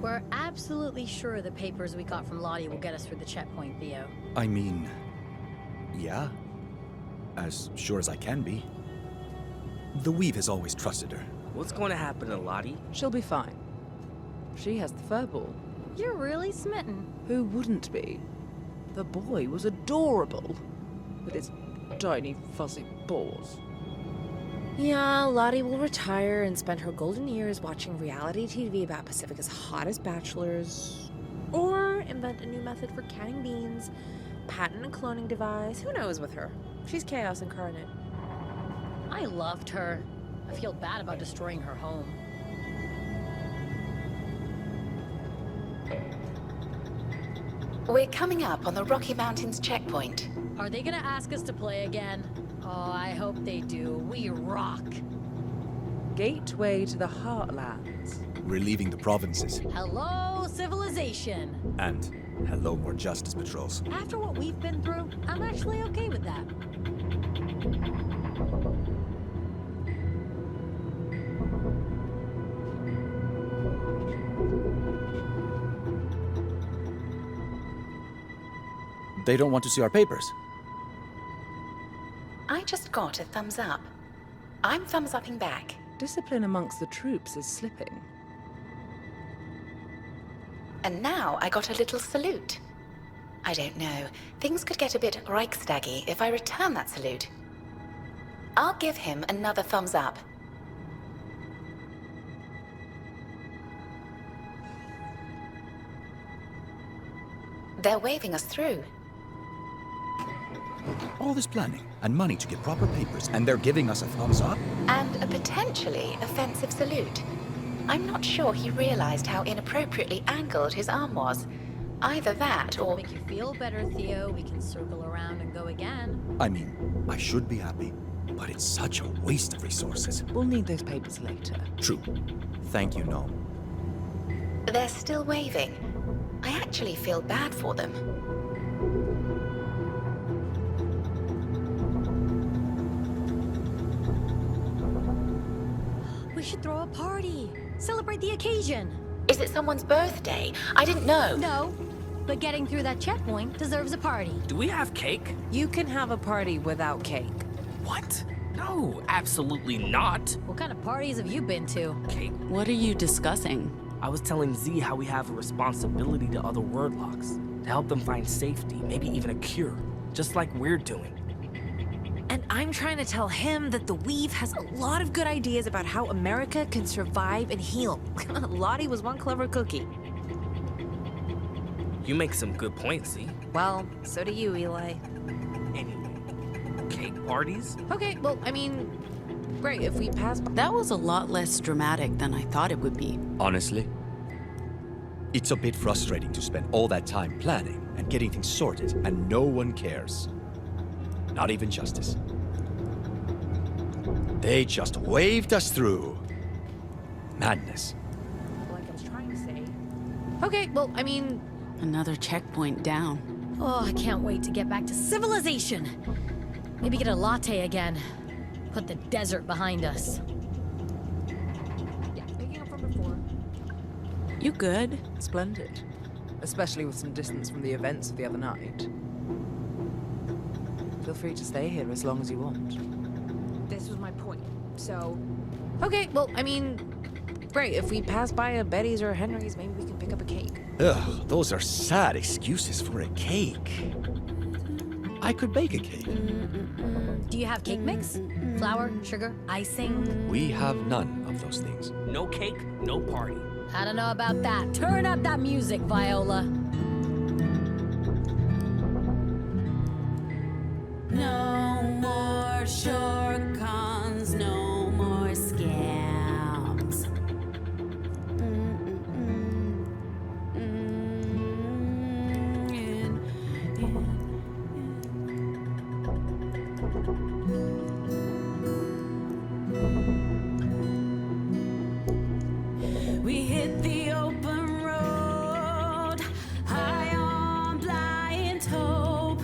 We're absolutely sure the papers we got from Lottie will get us through the checkpoint, Theo. I mean, yeah. As sure as I can be. The Weave has always trusted her. What's going to happen to Lottie? She'll be fine. She has the furball. You're really smitten. Who wouldn't be? The boy was adorable. With his tiny, fuzzy paws. Yeah, Lottie will retire and spend her golden years watching reality TV about Pacifica's hottest bachelors. Or invent a new method for canning beans, patent a cloning device. Who knows with her? She's chaos incarnate. I loved her. I feel bad about destroying her home. We're coming up on the Rocky Mountains checkpoint. Are they gonna ask us to play again? Oh, I hope they do. We rock. Gateway to the Heartlands. We're leaving the provinces. Hello, civilization. And hello, more justice patrols. After what we've been through, I'm actually okay with that. They don't want to see our papers. I just got a thumbs up. I'm thumbs upping back. Discipline amongst the troops is slipping. And now I got a little salute. I don't know. Things could get a bit Reichstaggy if I return that salute. I'll give him another thumbs up. They're waving us through. All this planning and money to get proper papers, and they're giving us a thumbs up? And a potentially offensive salute. I'm not sure he realized how inappropriately angled his arm was. Either that To or... make you feel better, Theo, we can circle around and go again. I mean, I should be happy, but it's such a waste of resources. We'll need those papers later. True. Thank you, Gnome. They're still waving. I actually feel bad for them. We should throw a party. Celebrate the occasion. Is it someone's birthday? I didn't know. No, but getting through that checkpoint deserves a party. Do we have cake? You can have a party without cake. What? No, absolutely not. What kind of parties have you been to? Cake? What are you discussing? I was telling Z how we have a responsibility to other wordlocks, to help them find safety, maybe even a cure, just like we're doing. And I'm trying to tell him that the Weave has a lot of good ideas about how America can survive and heal. Lottie was one clever cookie. You make some good points, Z. Well, so do you, Eli. Anyway, cake parties? Okay, well, I mean, great, if we pass by... That was a lot less dramatic than I thought it would be. Honestly, it's a bit frustrating to spend all that time planning and getting things sorted, and no one cares. Not even Justice. They just waved us through. Madness. Like I was trying to say. Okay, well, I mean... Another checkpoint down. Oh, I can't wait to get back to civilization. Maybe get a latte again. Put the desert behind us. Yeah, making up from before. You good? Splendid. Especially with some distance from the events of the other night. Feel free to stay here as long as you want. This was my point, so... Okay, well, I mean... Great, if we pass by a Betty's or a Henry's, maybe we can pick up a cake. Ugh, those are sad excuses for a cake. I could bake a cake. Do you have cake mix? Flour, sugar, icing? We have none of those things. No cake, no party. I don't know about that. Turn up that music, Viola. No more shortcuts, no more scams. We hit the open road, high on blind hope.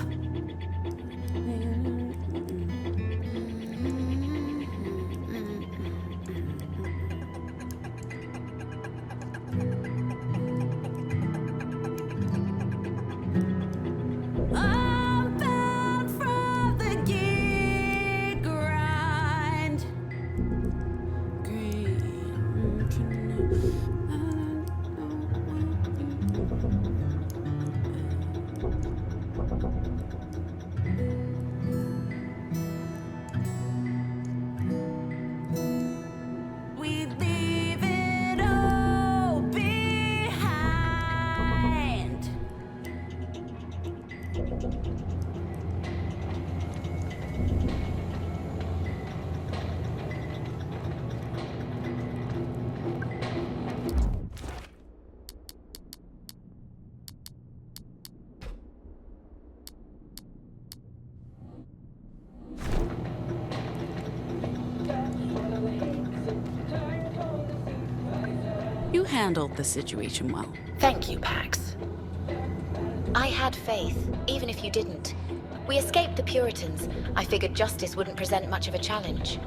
handled the situation well. Thank you, Pax. I had faith, even if you didn't. We escaped the Puritans. I figured justice wouldn't present much of a challenge.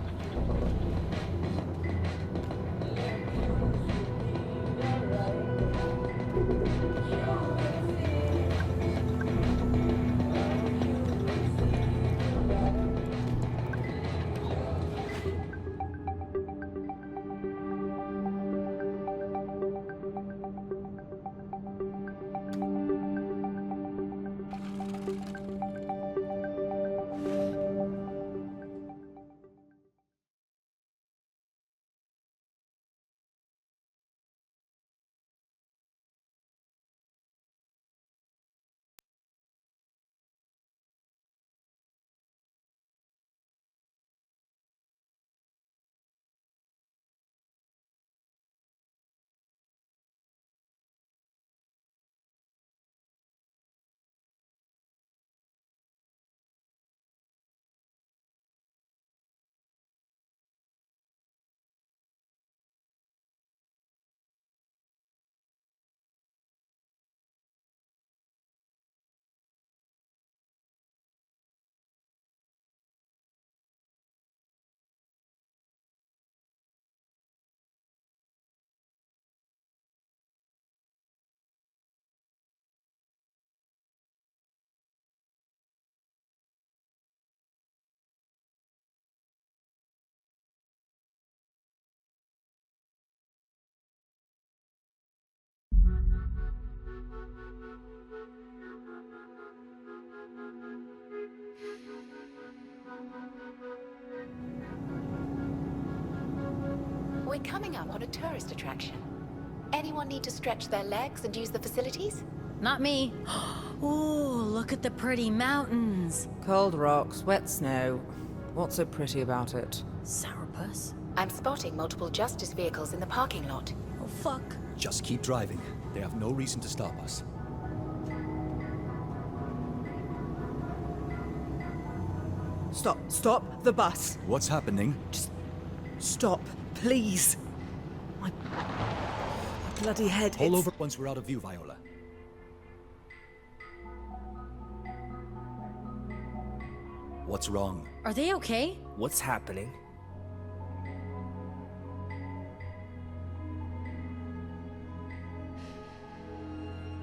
We're coming up on a tourist attraction. Anyone need to stretch their legs and use the facilities? Not me. Ooh, look at the pretty mountains. Cold rocks, wet snow. What's so pretty about it? Sourpuss. I'm spotting multiple justice vehicles in the parking lot. Oh, fuck. Just keep driving. They have no reason to stop us. Stop the bus. What's happening? Stop, please. My bloody head. Pull over once we're out of view, Viola. What's wrong? Are they okay? What's happening?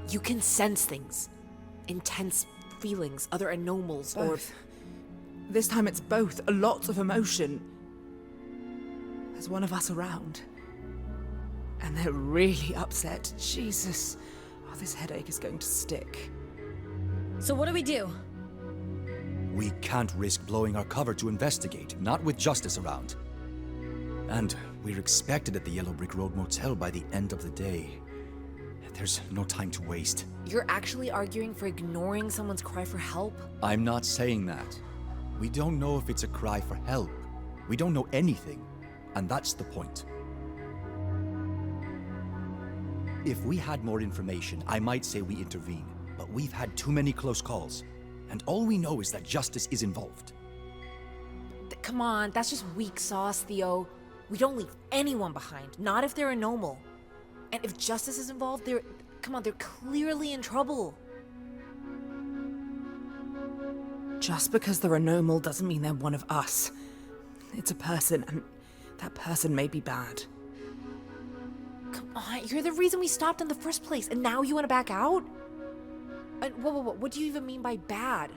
You can sense things. Intense feelings, other anomalies, Both. This time it's both. A lot of emotion. There's one of us around. And they're really upset. Jesus. Oh, this headache is going to stick. So what do we do? We can't risk blowing our cover to investigate, not with justice around. And we're expected at the Yellow Brick Road Motel by the end of the day. There's no time to waste. You're actually arguing for ignoring someone's cry for help? I'm not saying that. We don't know if it's a cry for help. We don't know anything. And that's the point. If we had more information, I might say we intervene. But we've had too many close calls. And all we know is that justice is involved. Come on, that's just weak sauce, Theo. We don't leave anyone behind, not if they're a normal. And if justice is involved, they're clearly in trouble. Just because they're a normal doesn't mean they're one of us. It's a person, and that person may be bad. Come on, you're the reason we stopped in the first place, and now you want to back out? And what do you even mean by bad?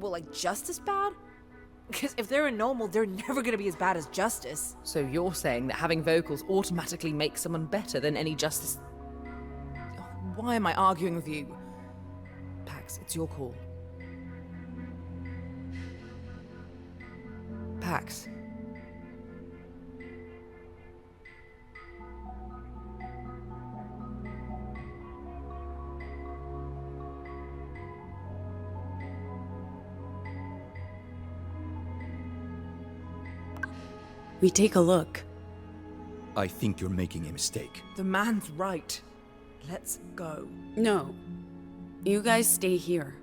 Like justice bad? Because if they're a normal, they're never gonna be as bad as justice. So you're saying that having vocals automatically makes someone better than any justice... Why am I arguing with you? Pax, it's your call. Pax. We take a look. I think you're making a mistake. The man's right. Let's go. No. You guys stay here.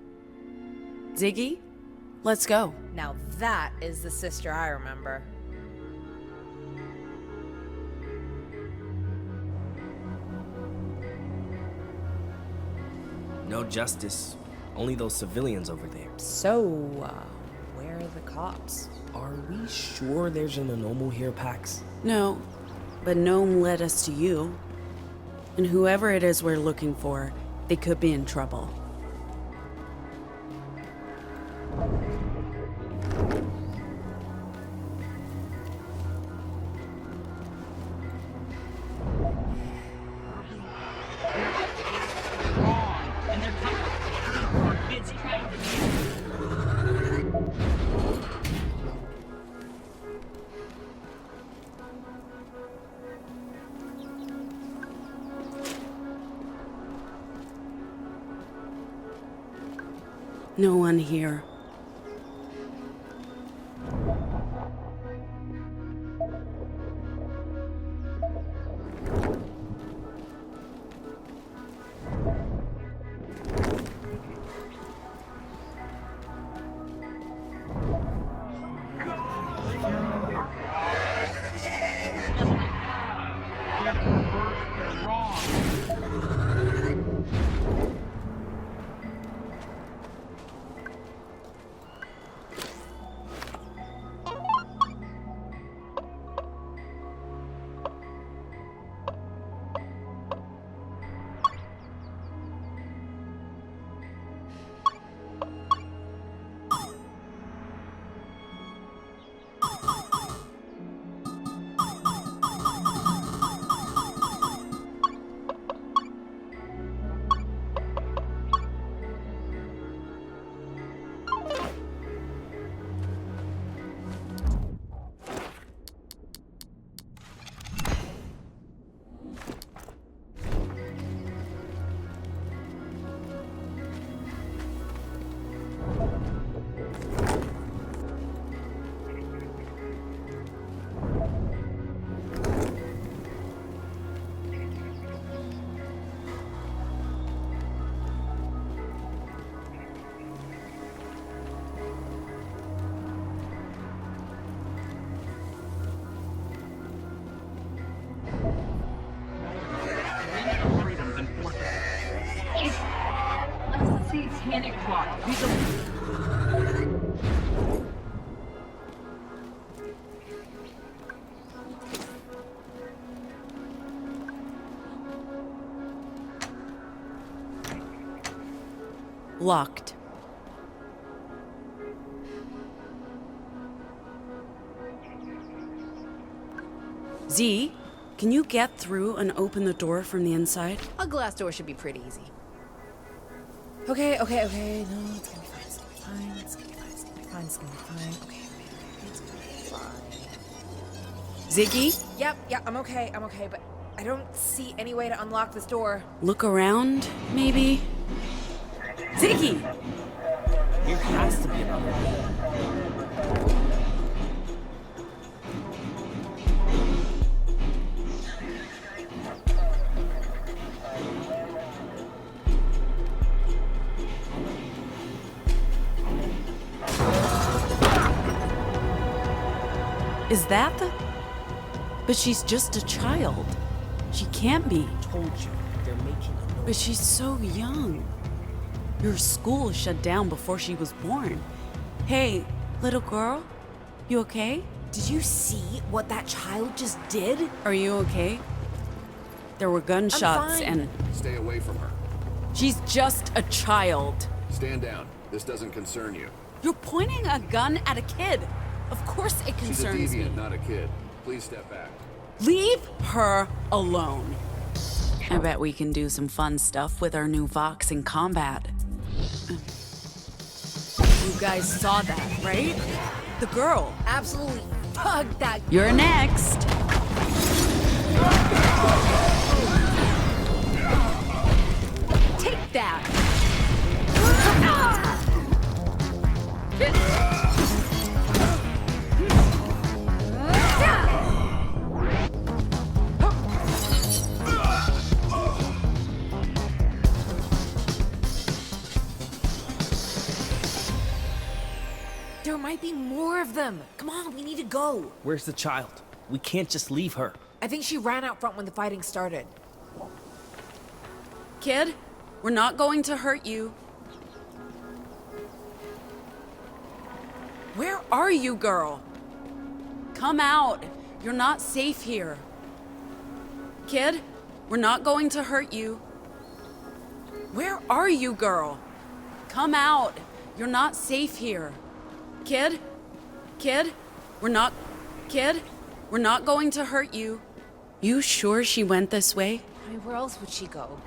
Ziggy, let's go. Now that is the sister I remember. No justice. Only those civilians over there. So, where are the cops? Are we sure there's an anomal here, Pax? No, but Gnome led us to you. And whoever it is we're looking for, they could be in trouble. No one here. Satanic plot. Locked. Z, can you get through and open the door from the inside? A glass door should be pretty easy. Okay. No, it's gonna be fine. It's gonna be fine. It's gonna be fine. It's gonna be fine. It's gonna be fine. Okay. It's gonna be fine. Ziggy, Yeah, I'm okay, but I don't see any way to unlock this door. look around, maybe? Ziggy! Here has to be another way. Is that the... But she's just a child. She can't be. Told you, they're making a noise. But she's so young. Your school shut down before she was born. Hey, little girl, you okay? Did you see what that child just did? Are you okay? There were gunshots fine. and... Stay away from her. She's just a child. Stand down. This doesn't concern you. You're pointing a gun at a kid. Of course it She's a concerns deviant, me. not a kid. Please step back. Leave her alone. I bet we can do some fun stuff with our new Vox in combat. You guys saw that, right? The girl. Absolutely fuck that. You're next. Take that. There might be more of them. Come on, we need to go. Where's the child? We can't just leave her. I think she ran out front when the fighting started. Kid, We're not going to hurt you. Where are you, girl? Come out. You're not safe here. Kid, we're not going to hurt you. Where are you, girl? Come out. You're not safe here. Kid, we're not going to hurt you. You sure she went this way? I mean, where else would she go?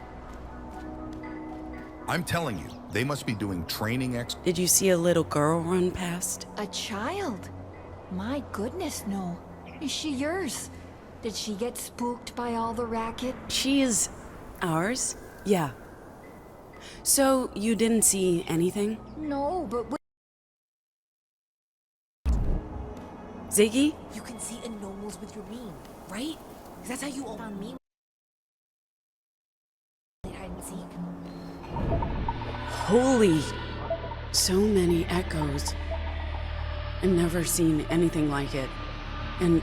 I'm telling you, they must be doing training Did you see a little girl run past? A child? My goodness, no. Is she yours? Did she get spooked by all the racket? She is ours? Yeah. So you didn't see anything? No, but Ziggy? You can see anomals with your meme, right? 'Cause that's how you all found me. Hide and seek. Holy! So many echoes. I've never seen anything like it. And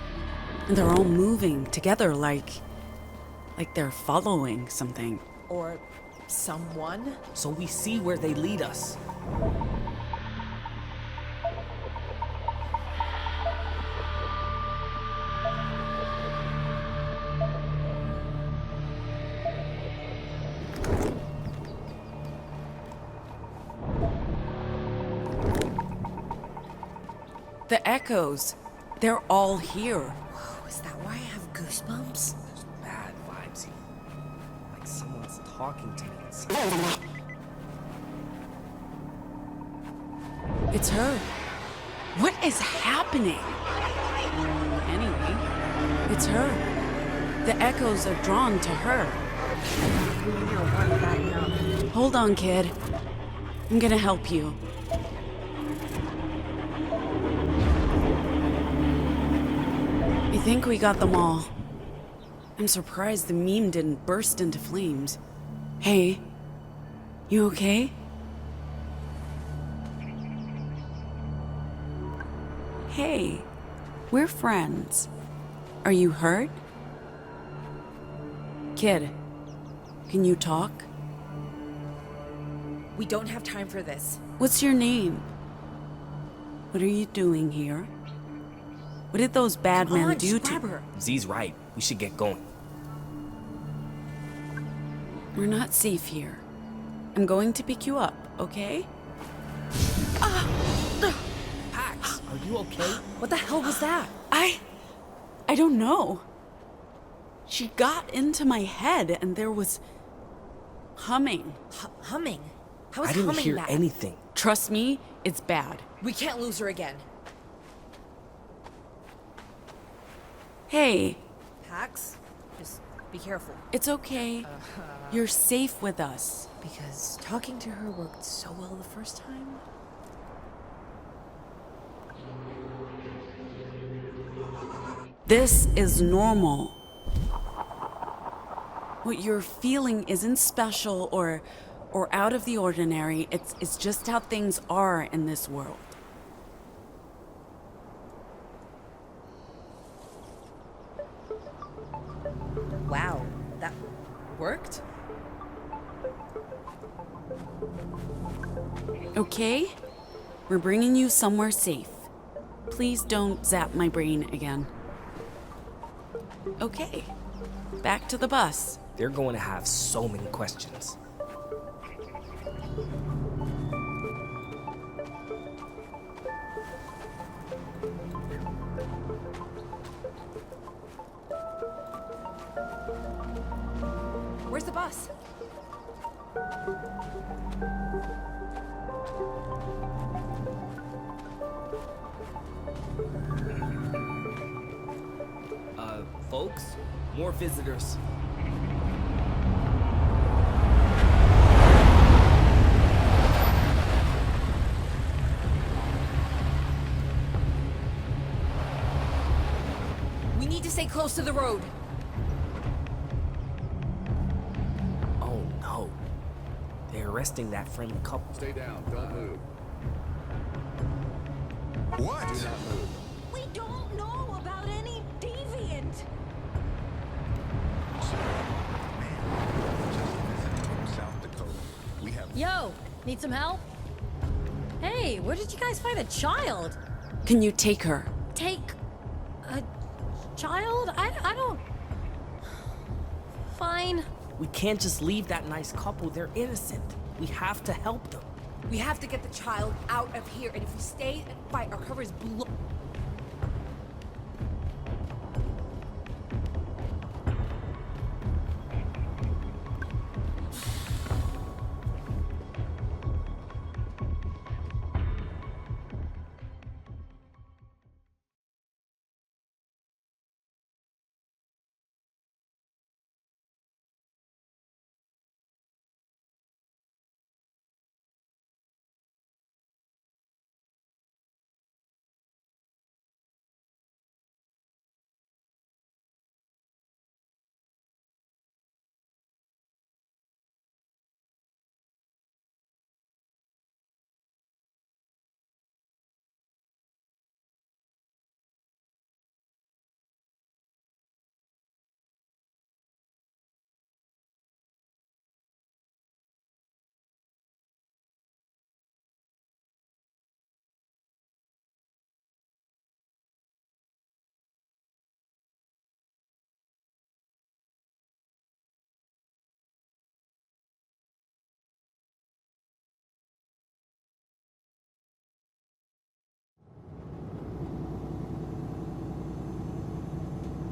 they're all moving together like they're following something. Or someone. So we see where they lead us. The echoes, they're all here. Whoa, is that why I have goosebumps? There's bad vibes here. Like someone's talking to me inside. It's her. What is happening? Anyway, it's her. The echoes are drawn to her. Hold on, kid. I'm gonna help you. I think we got them all. I'm surprised the meme didn't burst into flames. Hey, you okay? Hey, we're friends. Are you hurt? Kid, can you talk? We don't have time for this. What's your name? What are you doing here? What did those bad Come men on, do just to grab her. Z's right. We should get going. We're not safe here. I'm going to pick you up, okay? Pax, are you okay? What the hell was that? I don't know. She got into my head and there was humming. Humming? How is I didn't humming hear bad? anything. Trust me, it's bad. We can't lose her again. Hey, Pax, just be careful. it's okay. You're safe with us. Because talking to her worked so well the first time. This is normal. What you're feeling isn't special or out of the ordinary. It's just how things are in this world. Wow, that worked? Okay? We're bringing you somewhere safe. Please don't zap my brain again. Okay. Back to the bus. They're going to have so many questions. Where's the bus? Folks, more visitors. We need to stay close to the road. Oh no. They're arresting that friendly couple. Stay down. Don't move. What? Do not move. we don't know about any deviant. Man, just visiting from South Dakota. Yo, need some help? Hey, where did you guys find a child? Can you take her? Take a child? I don't... Fine. We can't just leave that nice couple. They're innocent. We have to help them. We have to get the child out of here, and if we stay and fight, our cover is blown.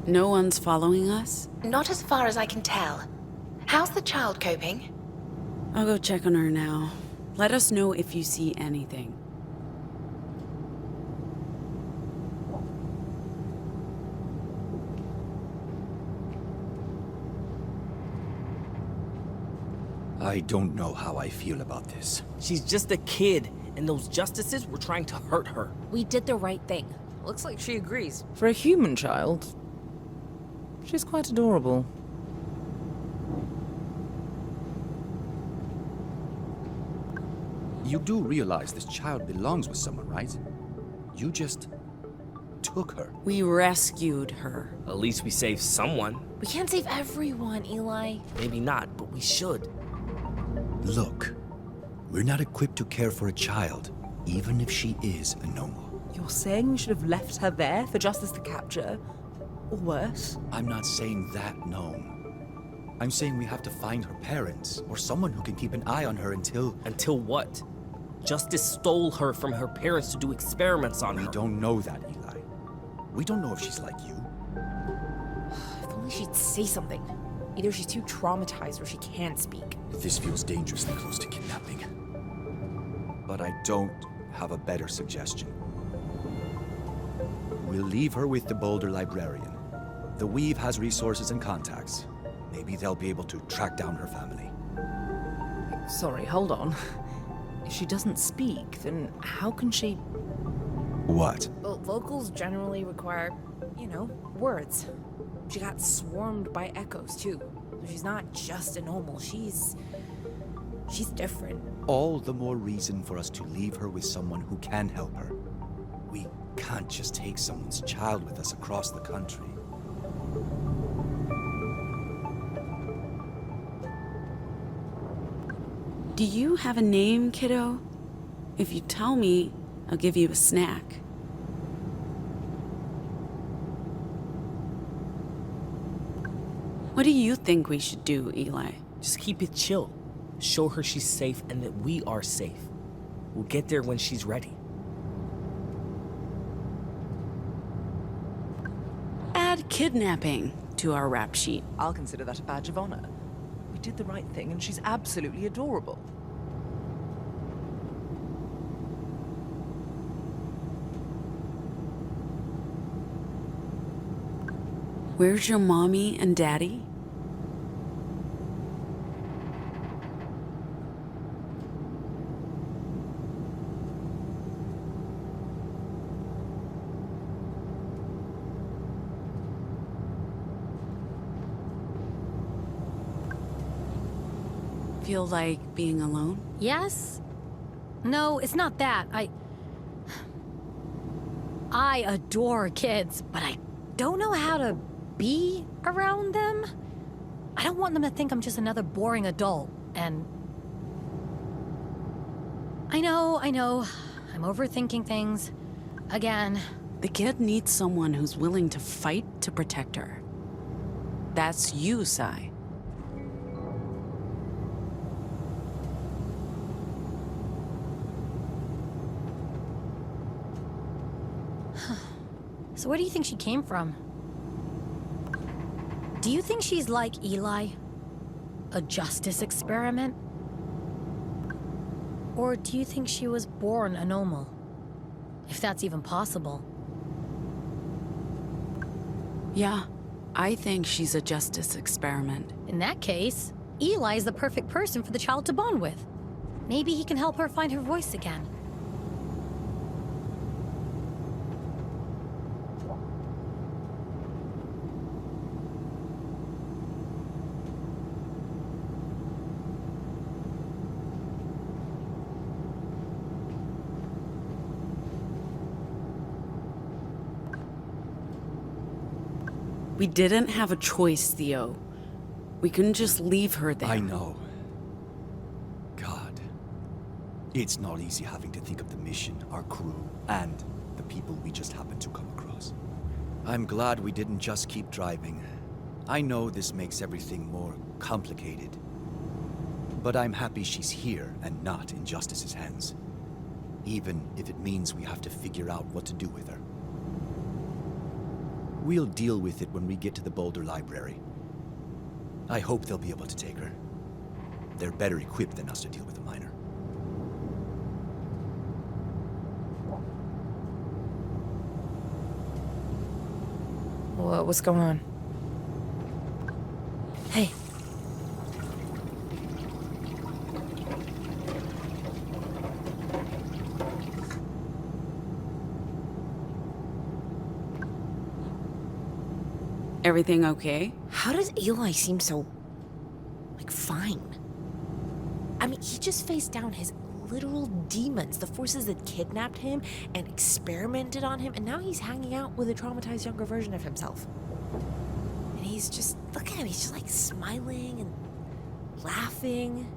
No one's following us? Not as far as I can tell. How's the child coping? I'll go check on her now. Let us know if you see anything. I don't know how I feel about this. She's just a kid, and those justices were trying to hurt her. We did the right thing. Looks like she agrees. For a human child, she's quite adorable. You do realize this child belongs with someone, right? You just took her. We rescued her. At least we saved someone. We can't save everyone, Eli. Maybe not, but we should. Look, we're not equipped to care for a child, even if she is a normal. You're saying we should have left her there for justice to capture? Or worse? I'm not saying that, no. I'm saying we have to find her parents, or someone who can keep an eye on her until... Until what? Justice stole her from her parents to do experiments on her. We don't know that, Eli. We don't know if she's like you. If only she'd say something. Either she's too traumatized or she can't speak. This feels dangerously close to kidnapping. But I don't have a better suggestion. We'll leave her with the Boulder librarian. The Weave has resources and contacts. Maybe they'll be able to track down her family. Sorry, hold on. If she doesn't speak, then how can she... What? Well, vocals generally require, words. She got swarmed by echoes, too. She's not just a normal, she's different. All the more reason for us to leave her with someone who can help her. We can't just take someone's child with us across the country. Do you have a name, kiddo? If you tell me, I'll give you a snack. What do you think we should do, Eli? Just keep it chill. Show her she's safe and that we are safe. We'll get there when she's ready. Add kidnapping to our rap sheet. I'll consider that a badge of honor. We did the right thing, and she's absolutely adorable. Where's your mommy and daddy? Feel like being alone? Yes? No, it's not that. I adore kids, but I don't know how to be around them. I don't want them to think I'm just another boring adult, and I know. I'm overthinking things. Again. The kid needs someone who's willing to fight to protect her. That's you, Sai. So where do you think she came from? Do you think she's like Eli? A justice experiment? Or do you think she was born a normal? If that's even possible. Yeah, I think she's a justice experiment. In that case, Eli is the perfect person for the child to bond with. Maybe he can help her find her voice again. We didn't have a choice, Theo. We couldn't just leave her there. I know. God. It's not easy having to think of the mission, our crew, and the people we just happened to come across. I'm glad we didn't just keep driving. I know this makes everything more complicated. But I'm happy she's here and not in Justice's hands. Even if it means we have to figure out what to do with her. We'll deal with it when we get to the Boulder Library. I hope they'll be able to take her. They're better equipped than us to deal with a minor. What's going on? Hey. Everything okay? How does Eli seem so, fine? I mean, he just faced down his literal demons, the forces that kidnapped him and experimented on him, and now he's hanging out with a traumatized younger version of himself. And he's just, look at him, he's just smiling and laughing.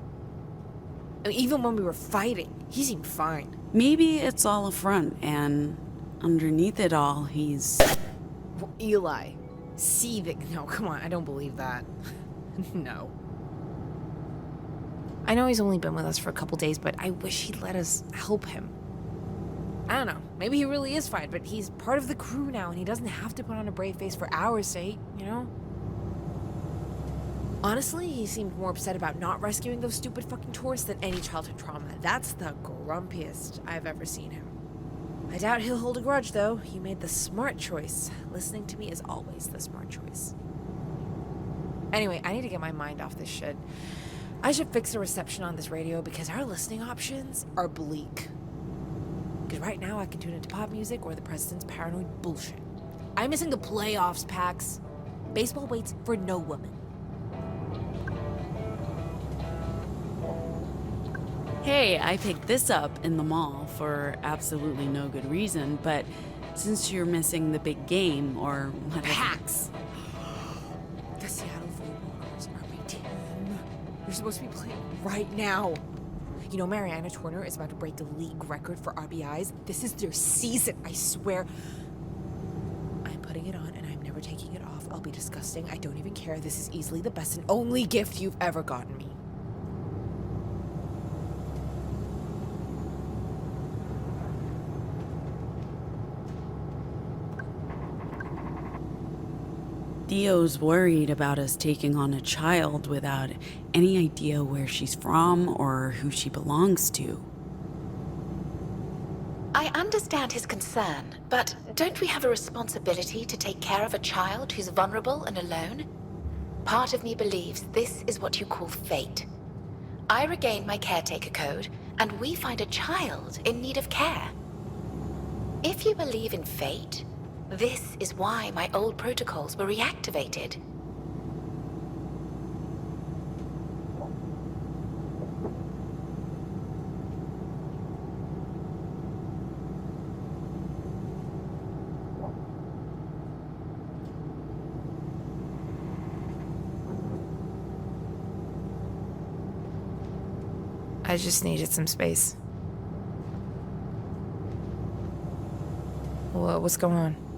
I mean, even when we were fighting, he seemed fine. Maybe it's all a front, and underneath it all, he's... Well, Eli. Seething. No, come on, I don't believe that. No. I know he's only been with us for a couple days, but I wish he'd let us help him. I don't know, maybe he really is fine, but he's part of the crew now, and he doesn't have to put on a brave face for our sake, you know? Honestly, he seemed more upset about not rescuing those stupid fucking tourists than any childhood trauma. That's the grumpiest I've ever seen him. I doubt he'll hold a grudge, though. He made the smart choice. Listening to me is always the smart choice. Anyway, I need to get my mind off this shit. I should fix the reception on this radio because our listening options are bleak. Because right now I can tune into pop music or the president's paranoid bullshit. I'm missing the playoffs, Pax. Baseball waits for no woman. Hey, I picked this up in the mall for absolutely no good reason, but since you're missing the big game, or whatever... Pax! The Seattle Volleyballs are my team. You're supposed to be playing right now. You know, Mariana Turner is about to break the league record for RBIs. This is their season, I swear. I'm putting it on and I'm never taking it off. I'll be disgusting. I don't even care. This is easily the best and only gift you've ever gotten me. Theo's worried about us taking on a child without any idea where she's from or who she belongs to. I understand his concern, but don't we have a responsibility to take care of a child who's vulnerable and alone? Part of me believes this is what you call fate. I regain my caretaker code, and we find a child in need of care. If you believe in fate, this is why my old protocols were reactivated. I just needed some space. What's going on?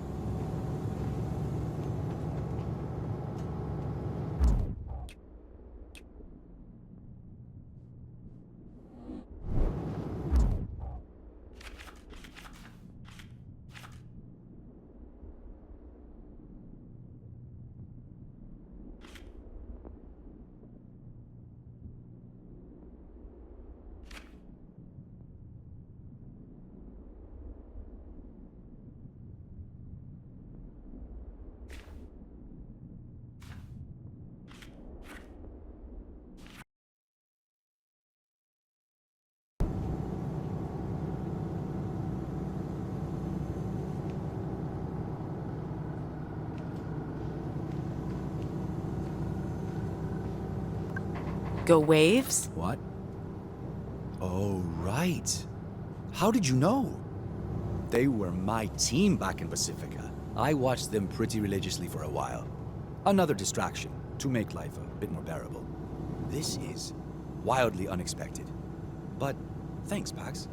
Go waves? What? Oh, right. How did you know? They were my team back in Pacifica. I watched them pretty religiously for a while. Another distraction to make life a bit more bearable. This is wildly unexpected. But thanks, Pax.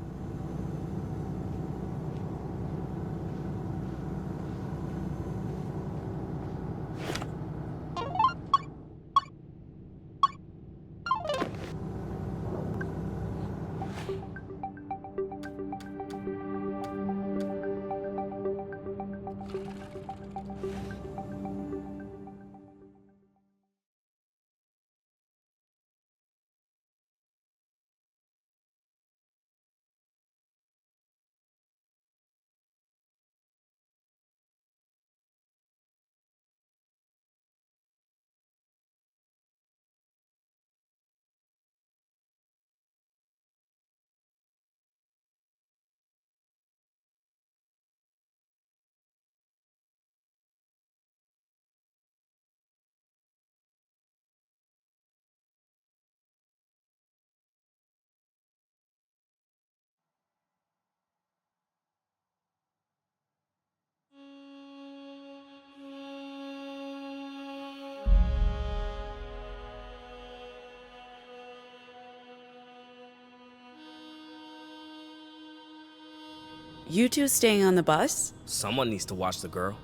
You two staying on the bus? Someone needs to watch the girl.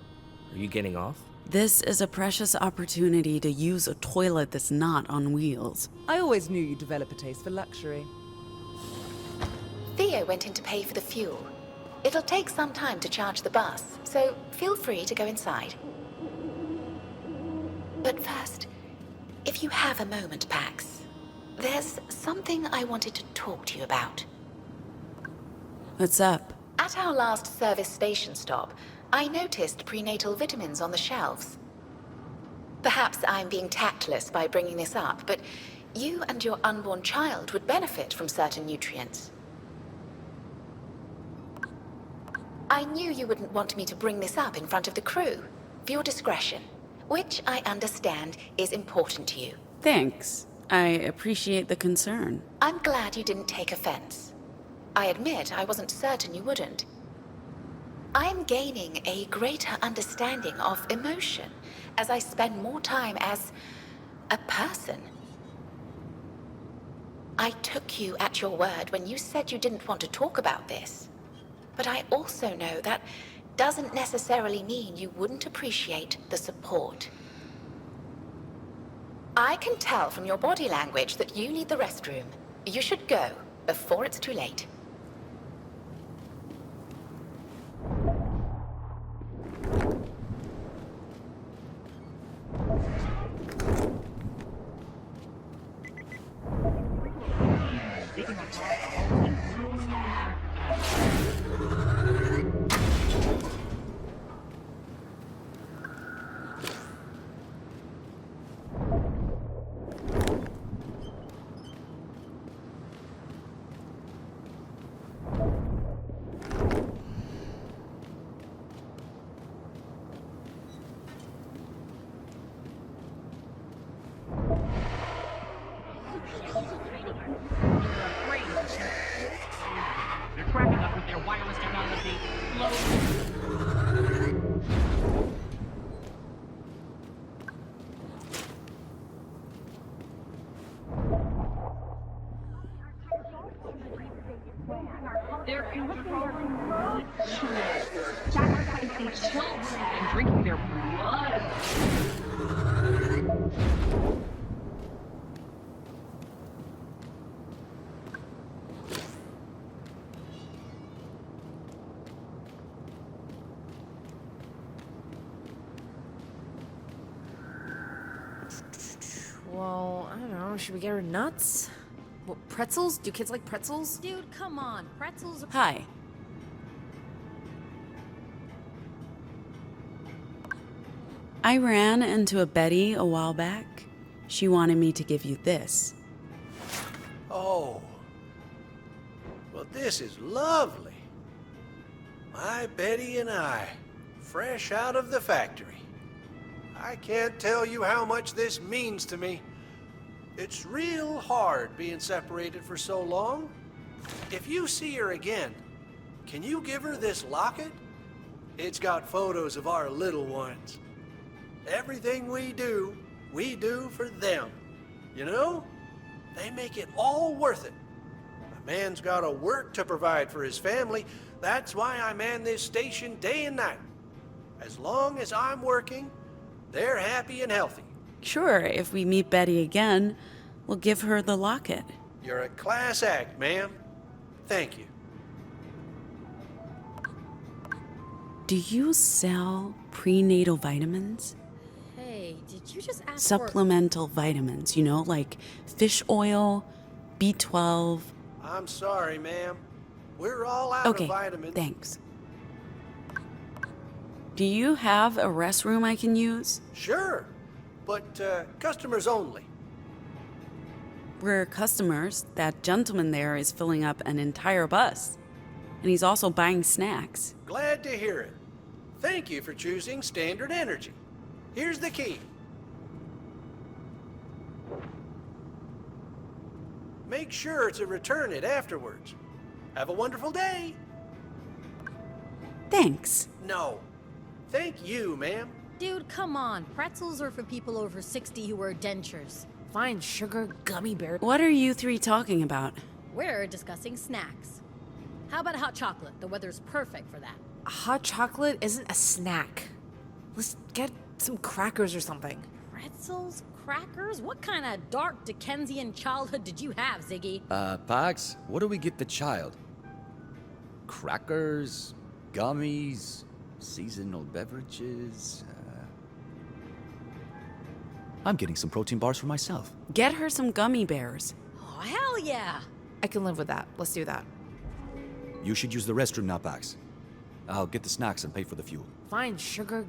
Are you getting off? This is a precious opportunity to use a toilet that's not on wheels. I always knew you'd develop a taste for luxury. Theo went in to pay for the fuel. It'll take some time to charge the bus, so feel free to go inside. But first, if you have a moment, Pax, there's something I wanted to talk to you about. What's up? At our last service station stop, I noticed prenatal vitamins on the shelves. Perhaps I'm being tactless by bringing this up, but you and your unborn child would benefit from certain nutrients. I knew you wouldn't want me to bring this up in front of the crew, for your discretion, which I understand is important to you. Thanks. I appreciate the concern. I'm glad you didn't take offense. I admit I wasn't certain you wouldn't. I'm gaining a greater understanding of emotion as I spend more time as a person. I took you at your word when you said you didn't want to talk about this. But I also know that doesn't necessarily mean you wouldn't appreciate the support. I can tell from your body language that you need the restroom. You should go before it's too late. and drinking their blood. Well, I don't know. Should we get her nuts? What, pretzels? Do kids like pretzels? Dude, come on. Pretzels are... Hi. I ran into a Betty a while back. She wanted me to give you this. Oh. Well, this is lovely. My Betty and I, fresh out of the factory. I can't tell you how much this means to me. It's real hard being separated for so long. If you see her again, can you give her this locket? It's got photos of our little ones. Everything we do for them. You know? They make it all worth it. A man's got to work to provide for his family. That's why I man this station day and night. As long as I'm working, they're happy and healthy. Sure, if we meet Betty again, we'll give her the locket. You're a class act, ma'am. Thank you. Do you sell prenatal vitamins? Hey, did you just ask Supplemental vitamins, you know, like fish oil, B12. I'm sorry, ma'am. We're all out Okay, of vitamins. thanks. Do you have a restroom I can use? Sure, but customers only. We're customers. That gentleman there is filling up an entire bus. And he's also buying snacks. Glad to hear it. Thank you for choosing Standard Energy. Here's the key. Make sure to return it afterwards. Have a wonderful day. Thanks. No. Thank you, ma'am. Dude, come on. Pretzels are for people over 60 who wear dentures. Fine sugar gummy bear. What are you three talking about? We're discussing snacks. How about a hot chocolate? The weather's perfect for that. Hot chocolate isn't a snack. Let's get some crackers or something. Pretzels? Crackers? What kind of dark Dickensian childhood did you have, Ziggy? Pax, what do we get the child? Crackers? Gummies? Seasonal beverages? I'm getting some protein bars for myself. Get her some gummy bears. Oh, hell yeah! I can live with that. Let's do that. You should use the restroom now, Pax. I'll get the snacks and pay for the fuel. Fine sugar.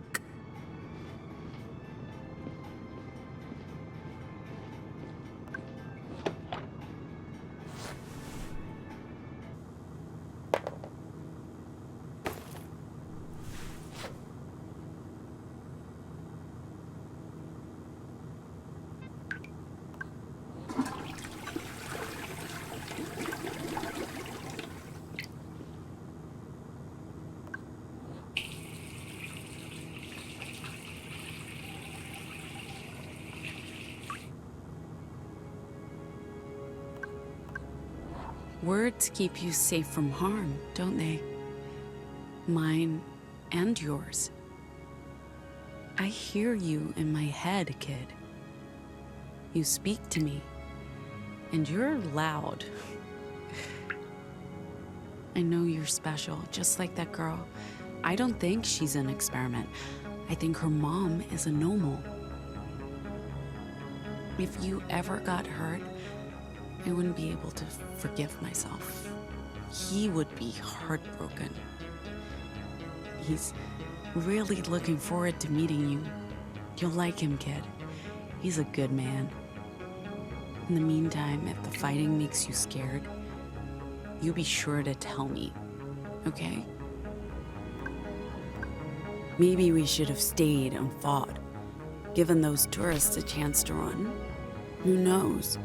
Words keep you safe from harm, don't they? Mine and yours. I hear you in my head, kid. You speak to me, and you're loud. I know you're special, just like that girl. I don't think she's an experiment. I think her mom is a normal. If you ever got hurt, I wouldn't be able to forgive myself. He would be heartbroken. He's really looking forward to meeting you. You'll like him, kid. He's a good man. In the meantime, if the fighting makes you scared, you be sure to tell me, okay? Maybe we should have stayed and fought, given those tourists a chance to run. Who knows?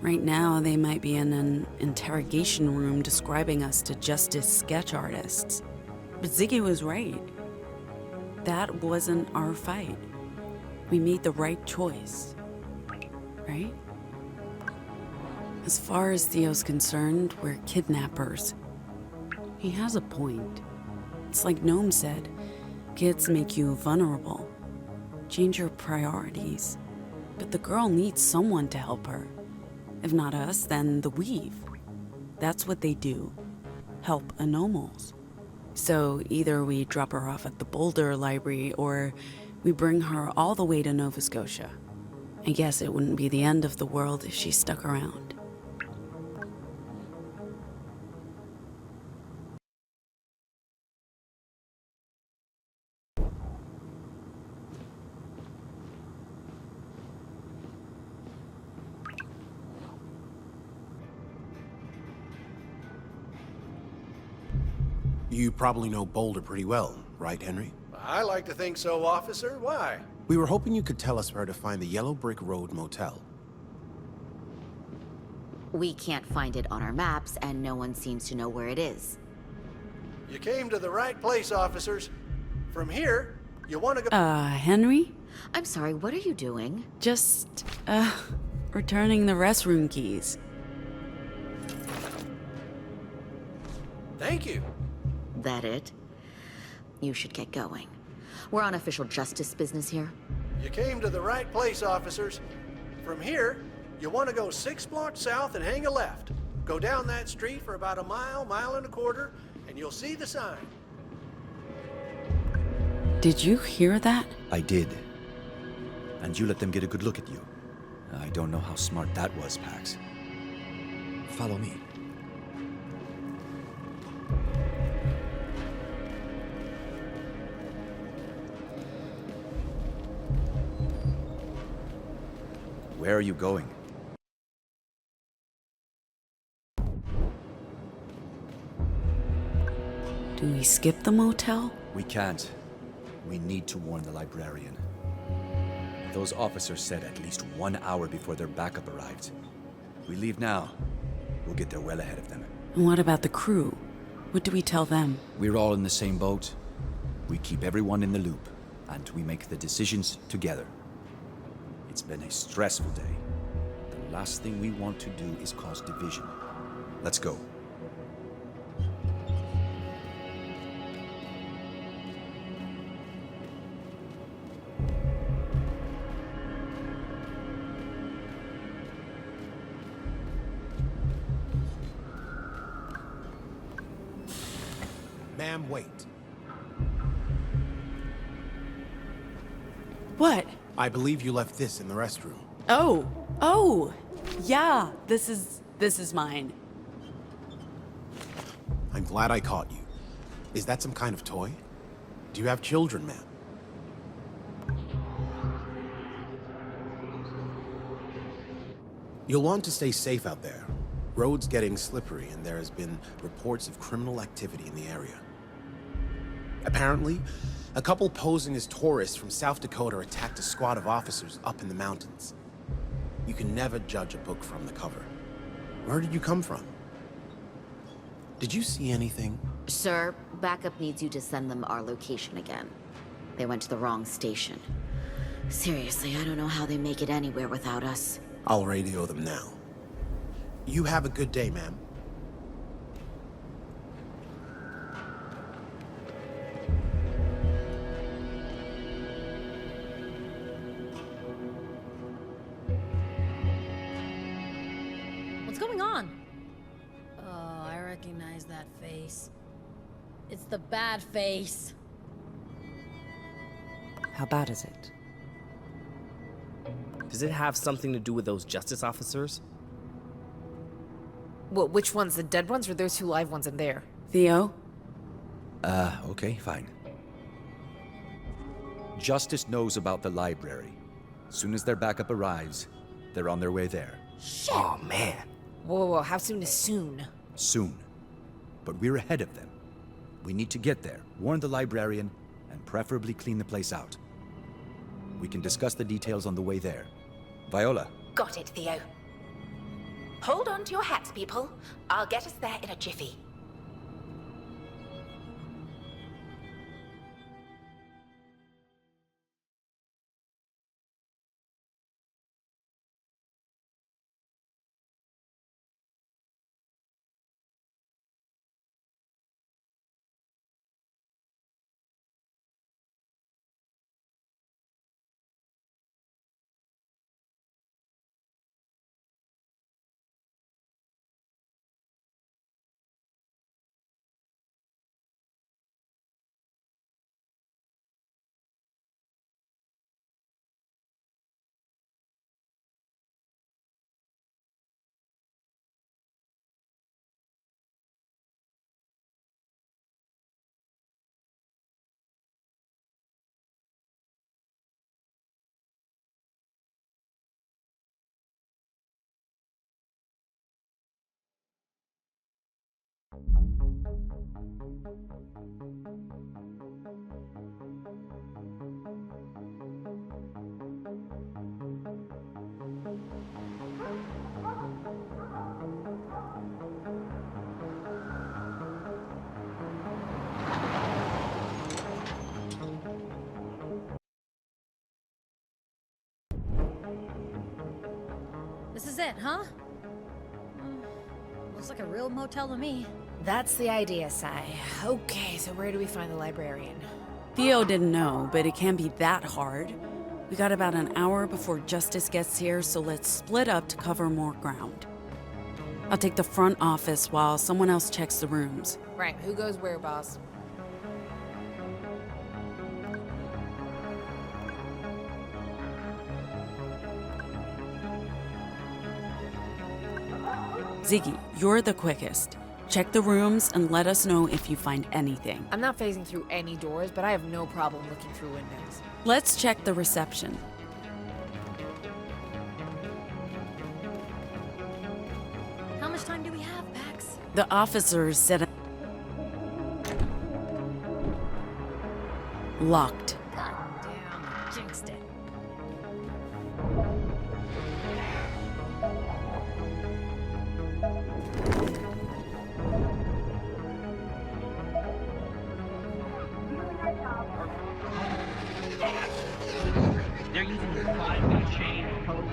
Right now, they might be in an interrogation room describing us to justice sketch artists. But Ziggy was right. That wasn't our fight. We made the right choice, right? As far as Theo's concerned, we're kidnappers. He has a point. It's like Gnome said, Kids make you vulnerable. Change your priorities. But the girl needs someone to help her. If not us, then the weave. That's what they do. Help anomals. So either we drop her off at the Boulder Library or we bring her all the way to Nova Scotia. I guess it wouldn't be the end of the world if she stuck around. You probably know Boulder pretty well, right, Henry? I like to think so, officer. Why? We were hoping you could tell us where to find the Yellow Brick Road Motel. We can't find it on our maps, and no one seems to know where it is. You came to the right place, officers. From here, you want to go... Henry? I'm sorry, what are you doing? Just, returning the restroom keys. Thank you. That it? You should get going. We're on official justice business here. You came to the right place, officers. From here, you want to go 6 blocks south and hang a left. Go down that street for about a mile, mile and a quarter, and you'll see the sign. Did you hear that? I did. And you let them get a good look at you. I don't know how smart that was, Pax. Follow me. Where are you going? Do we skip the motel? We can't. We need to warn the librarian. Those officers said at least 1 hour before their backup arrived. We leave now. We'll get there well ahead of them. And what about the crew? What do we tell them? We're all in the same boat. We keep everyone in the loop, and we make the decisions together. It's been a stressful day. The last thing we want to do is cause division. Let's go. Ma'am, wait. What? I believe you left this in the restroom. Oh, yeah, this is mine. I'm glad I caught you. Is that some kind of toy? Do you have children, ma'am? You'll want to stay safe out there. Road's getting slippery, and there has been reports of criminal activity in the area. Apparently, a couple posing as tourists from South Dakota attacked a squad of officers up in the mountains. You can never judge a book from the cover. Where did you come from? Did you see anything? Sir, backup needs you to send them our location again. They went to the wrong station. Seriously, I don't know how they make it anywhere without us. I'll radio them now. You have a good day, ma'am. What's going on? Oh, I recognize that face. It's the bad face. How bad is it? Does it have something to do with those justice officers? Well, which ones? The dead ones or those 2 live ones in there? Theo? Okay, fine. Justice knows about the library. As soon as their backup arrives, they're on their way there. Shit! Oh, man. Whoa, how soon is soon? Soon. But we're ahead of them. We need to get there, warn the librarian, and preferably clean the place out. We can discuss the details on the way there. Viola. Got it, Theo. Hold on to your hats, people. I'll get us there in a jiffy. This is it, huh? Looks like a real motel to me. That's the idea, Sai. Okay, so where do we find the librarian? Theo didn't know, but it can't be that hard. We got about an hour before Justice gets here, so let's split up to cover more ground. I'll take the front office while someone else checks the rooms. Right, who goes where, boss? Ziggy, you're the quickest. Check the rooms and let us know if you find anything. I'm not phasing through any doors, but I have no problem looking through windows. Let's check the reception. How much time do we have, Pax? The officers said... Locked. God damn, jinxed it. They're using the 5-minute chain code.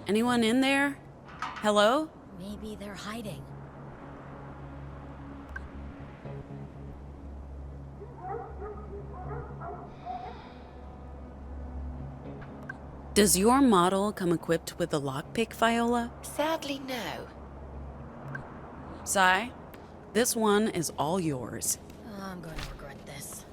Anyone in there? Hello? Maybe they're hiding. Does your model come equipped with a lockpick, Viola? Sadly, no. Sai, this one is all yours. I'm going to regret this.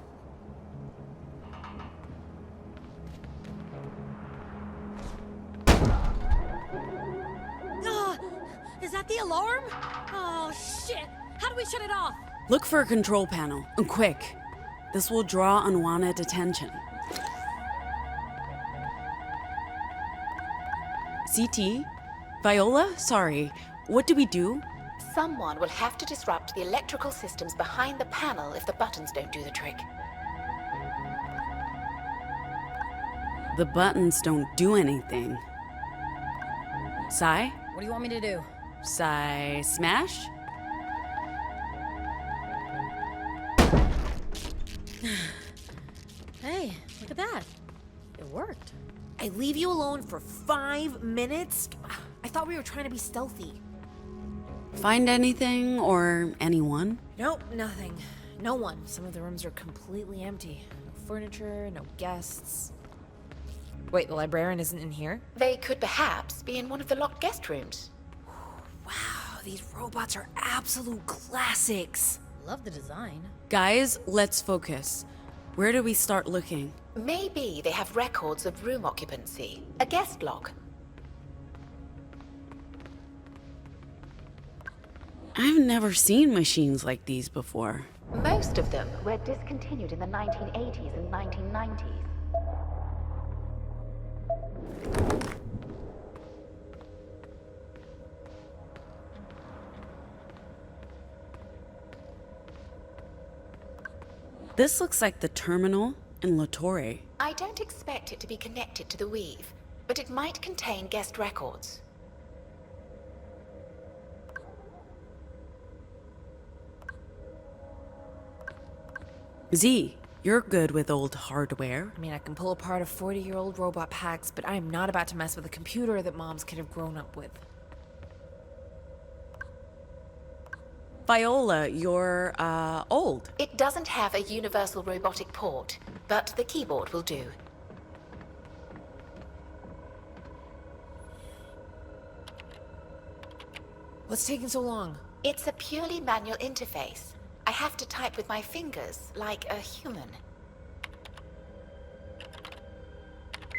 Is that the alarm? Oh, shit! How do we shut it off? Look for a control panel, and quick. This will draw unwanted attention. CT? Viola? Sorry, what do we do? Someone will have to disrupt the electrical systems behind the panel if the buttons don't do the trick. The buttons don't do anything. Sai? What do you want me to do? Sai, smash? Hey, look at that. It worked. I leave you alone for 5 minutes? I thought we were trying to be stealthy. Find anything or anyone? Nope, nothing. No one. Some of the rooms are completely empty. No furniture, no guests. Wait, the librarian isn't in here? They could perhaps be in one of the locked guest rooms. Wow, these robots are absolute classics. Love the design. Guys, let's focus. Where do we start looking? Maybe they have records of room occupancy. A guest log. I've never seen machines like these before. Most of them were discontinued in the 1980s and 1990s. This looks like the terminal in La Torre. I don't expect it to be connected to the weave, but it might contain guest records. Z, you're good with old hardware. I mean, I can pull apart a 40-year-old robot Pax, but I am not about to mess with a computer that moms could have grown up with. Viola, you're, old. It doesn't have a universal robotic port, but the keyboard will do. What's taking so long? It's a purely manual interface. I have to type with my fingers, like a human.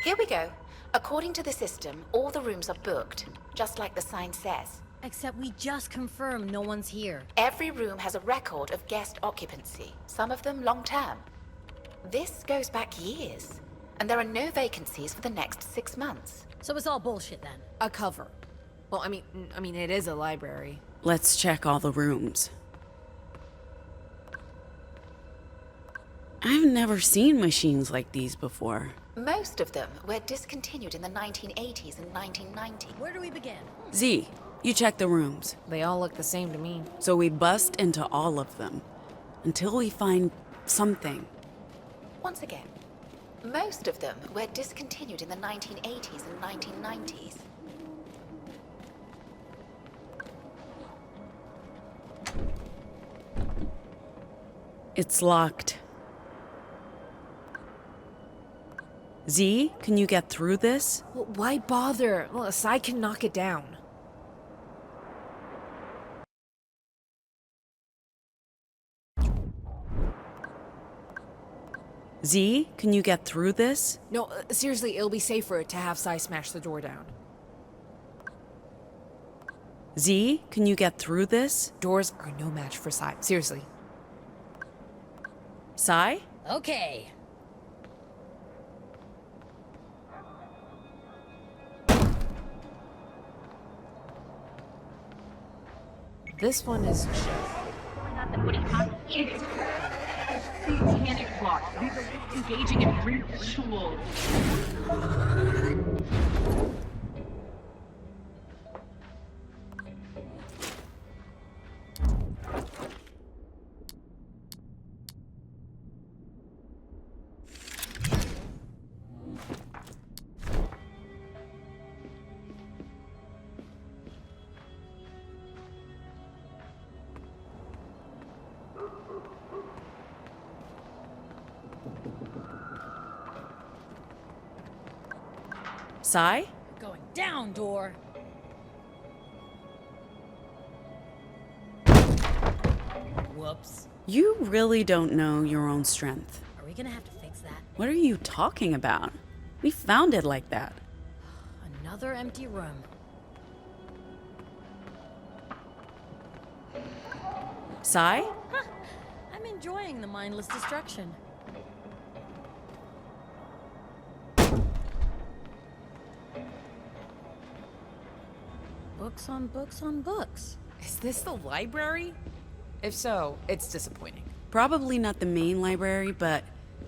Here we go. According to the system, all the rooms are booked, just like the sign says. Except we just confirmed no one's here. Every room has a record of guest occupancy, some of them long-term. This goes back years, and there are no vacancies for the next 6 months. So it's all bullshit then? A cover. Well, I mean, it is a library. Let's check all the rooms. I've never seen machines like these before. Most of them were discontinued in the 1980s and 1990s. Where do we begin? Z, you check the rooms. They all look the same to me. So we bust into all of them, until we find something. Once again, most of them were discontinued in the 1980s and 1990s. It's locked. Z, can you get through this? Well, why bother? Well, Sai can knock it down. Z, can you get through this? No, seriously, it'll be safer to have Sai smash the door down. Z, can you get through this? Doors are no match for Sai. Seriously. Sai? Okay. This one is Satanic plot. These are engaging in rituals. Sai? Going down, door. Whoops. You really don't know your own strength. Are we gonna have to fix that? What are you talking about? We found it like that. Another empty room. Sai? Huh. I'm enjoying the mindless destruction. Books on books on books. Is this the library? If so, it's disappointing. Probably not the main library, but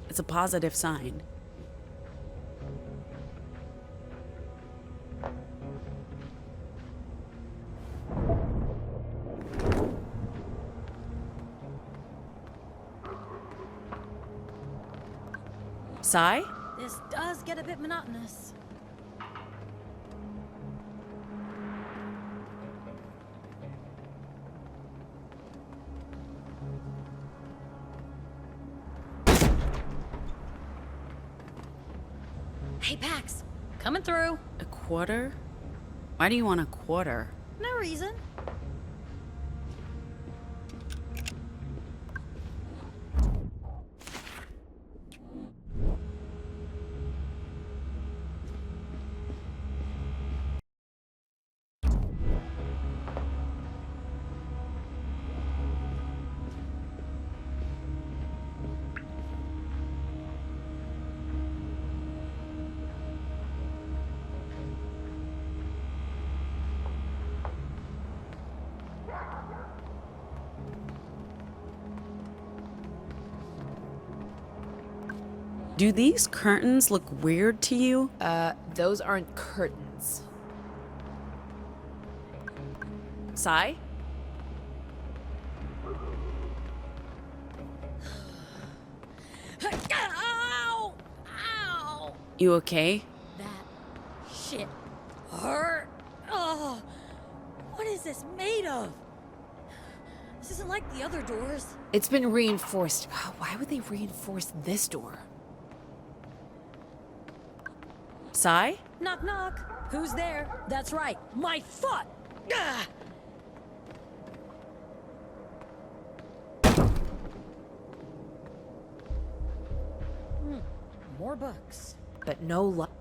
it's a positive sign. Sai? This does get a bit monotonous. Hey, Pax, coming through. A quarter? Why do you want a quarter? No reason. Do these curtains look weird to you? Those aren't curtains. Sai? Ow! Ow! You okay? That shit hurt. Oh, what is this made of? This isn't like the other doors. It's been reinforced. Why would they reinforce this door? Sai? Knock, knock. Who's there? That's right, my foot! Ah! More books. But no luck.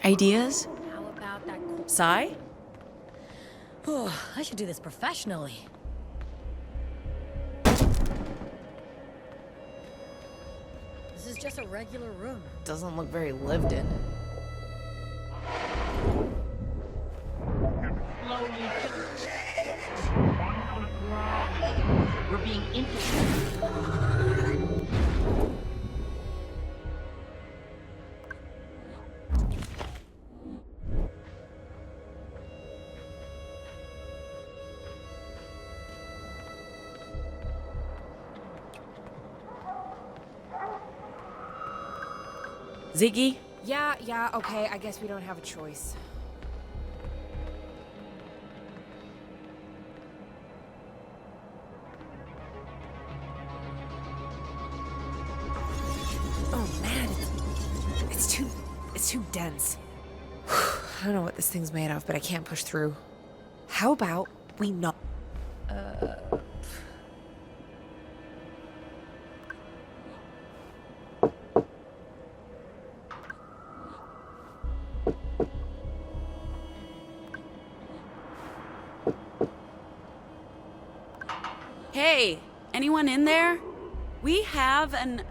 Ideas? How about that? Sai? Oh, I should do this professionally. This is just a regular room. Doesn't look very lived in. We're being infiltrated. Ziggy? Yeah, okay, I guess we don't have a choice. Oh man, it's too dense. I don't know what this thing's made of, but I can't push through. How about we not? Hey, anyone in there? We have an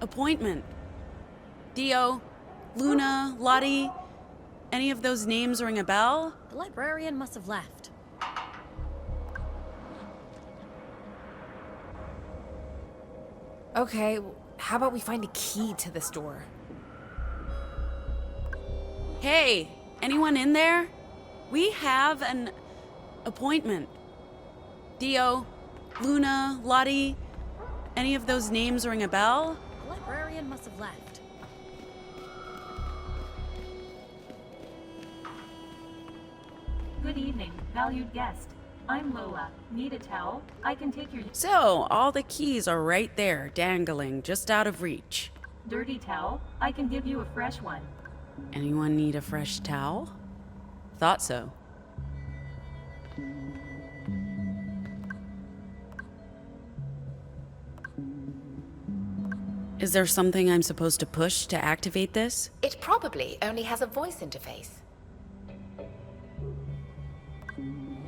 appointment. Dio, Luna, Lottie, any of those names ring a bell? The librarian must have left. Okay, how about we find a key to this door? Hey, anyone in there? We have an appointment. Dio, Luna, Lottie, any of those names ring a bell? The librarian must have left. Good evening, valued guest. I'm Lola. Need a towel? I can take your So, all the keys are right there, dangling, just out of reach. dirty towel. I can give you a fresh one. Anyone need a fresh towel? Thought so. Is there something I'm supposed to push to activate this? It probably only has a voice interface.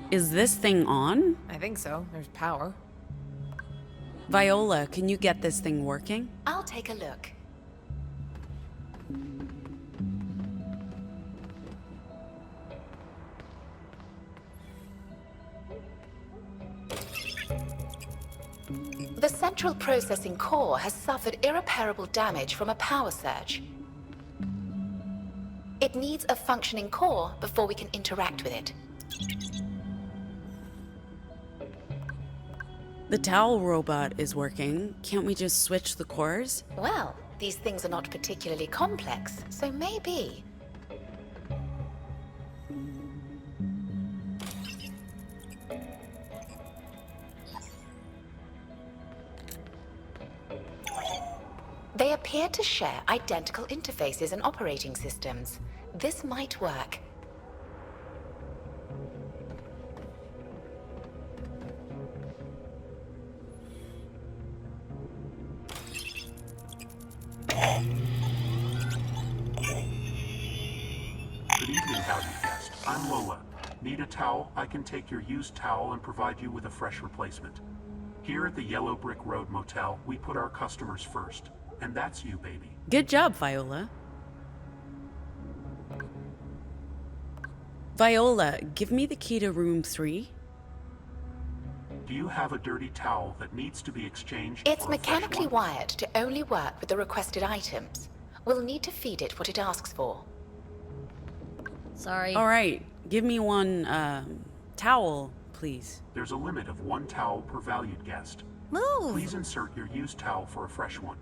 Is this thing on? I think so. There's power. Viola, can you get this thing working? I'll take a look. The central processing core has suffered irreparable damage from a power surge. It needs a functioning core before we can interact with it. The towel robot is working. Can't we just switch the cores? Well, these things are not particularly complex, so maybe. They appear to share identical interfaces and operating systems. This might work. Good evening, valued guest. I'm Lola. Need a towel? I can take your used towel and provide you with a fresh replacement. Here at the Yellow Brick Road Motel, we put our customers first. And that's you, baby. Good job, Viola. Viola, give me the key to room 3. Do you have a dirty towel that needs to be exchanged? It's for a fresh mechanically one? wired to only work with the requested items. We'll need to feed it what it asks for. Sorry. All right, give me one, towel, please. There's a limit of 1 towel per valued guest. Move! Please insert your used towel for a fresh one.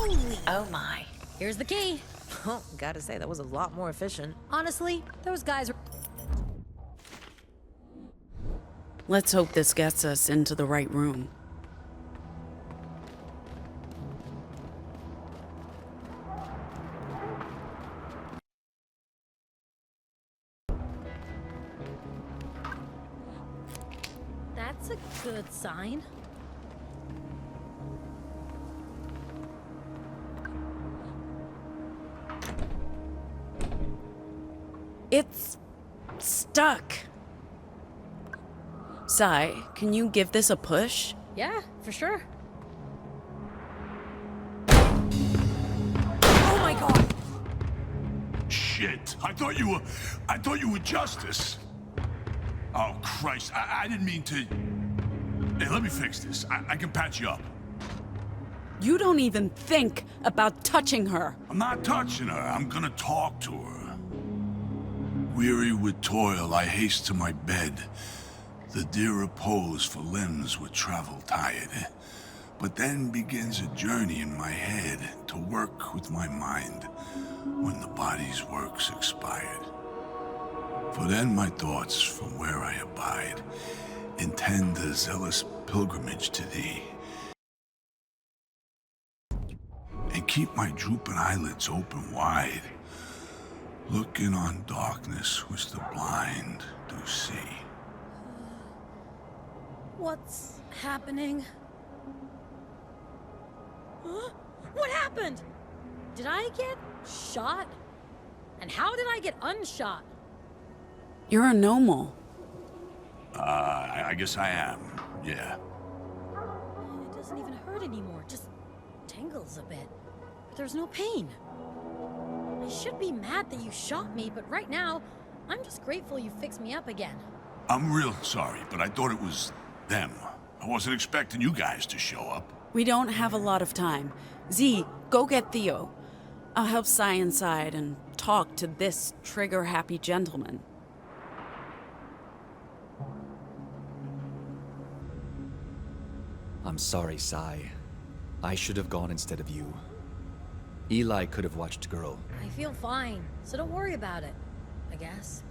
Holy! Oh my. Here's the key. Oh, gotta say, that was a lot more efficient. Honestly, those guys are... Let's hope this gets us into the right room. That's a good sign. It's stuck. Sai, can you give this a push? Yeah, for sure. Oh my god! Shit! I thought you were Justice. Oh Christ! I didn't mean to. Hey, let me fix this. I can patch you up. You don't even think about touching her. I'm not touching her. I'm gonna talk to her. Weary with toil, I haste to my bed. The dear repose for limbs with travel tired. But then begins a journey in my head to work with my mind when the body's work's expired. For then my thoughts from where I abide intend a zealous pilgrimage to thee, and keep my drooping eyelids open wide, looking on darkness which the blind do see. What's happening? Huh? What happened? Did I get shot? And how did I get unshot? You're a normal. I guess I am, yeah. It doesn't even hurt anymore, just tingles a bit. But there's no pain. I should be mad that you shot me, but right now, I'm just grateful you fixed me up again. I'm real sorry, but I thought it was them. I wasn't expecting you guys to show up. We don't have a lot of time. Z, go get Theo. I'll help Sai inside and talk to this trigger-happy gentleman. I'm sorry, Sai. I should have gone instead of you. Eli could have watched Girl. I feel fine, so don't worry about it, I guess.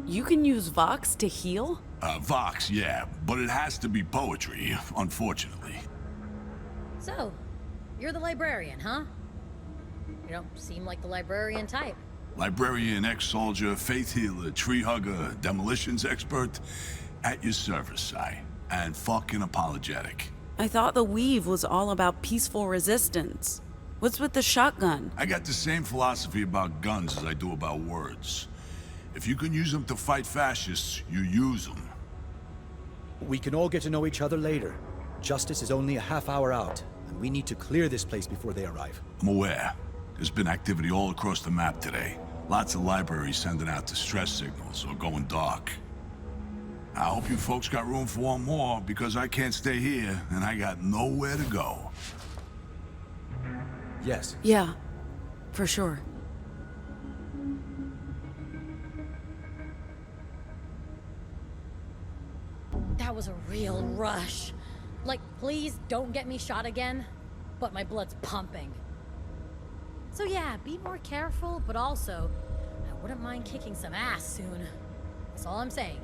You can use Vox to heal? Vox, yeah, but it has to be poetry, unfortunately. So, you're the librarian, huh? You don't seem like the librarian type. Librarian, ex-soldier, faith healer, tree hugger, demolitions expert. At your service, Sai. And fucking apologetic. I thought the weave was all about peaceful resistance. What's with the shotgun? I got the same philosophy about guns as I do about words. If you can use them to fight fascists, you use them. We can all get to know each other later. Justice is only a half hour out, and we need to clear this place before they arrive. I'm aware. There's been activity all across the map today. Lots of libraries sending out distress signals or going dark. I hope you folks got room for one more, because I can't stay here, and I got nowhere to go. Yes. Yeah, for sure. That was a real rush. Like, please don't get me shot again, but my blood's pumping. So yeah, be more careful, but also, I wouldn't mind kicking some ass soon. That's all I'm saying.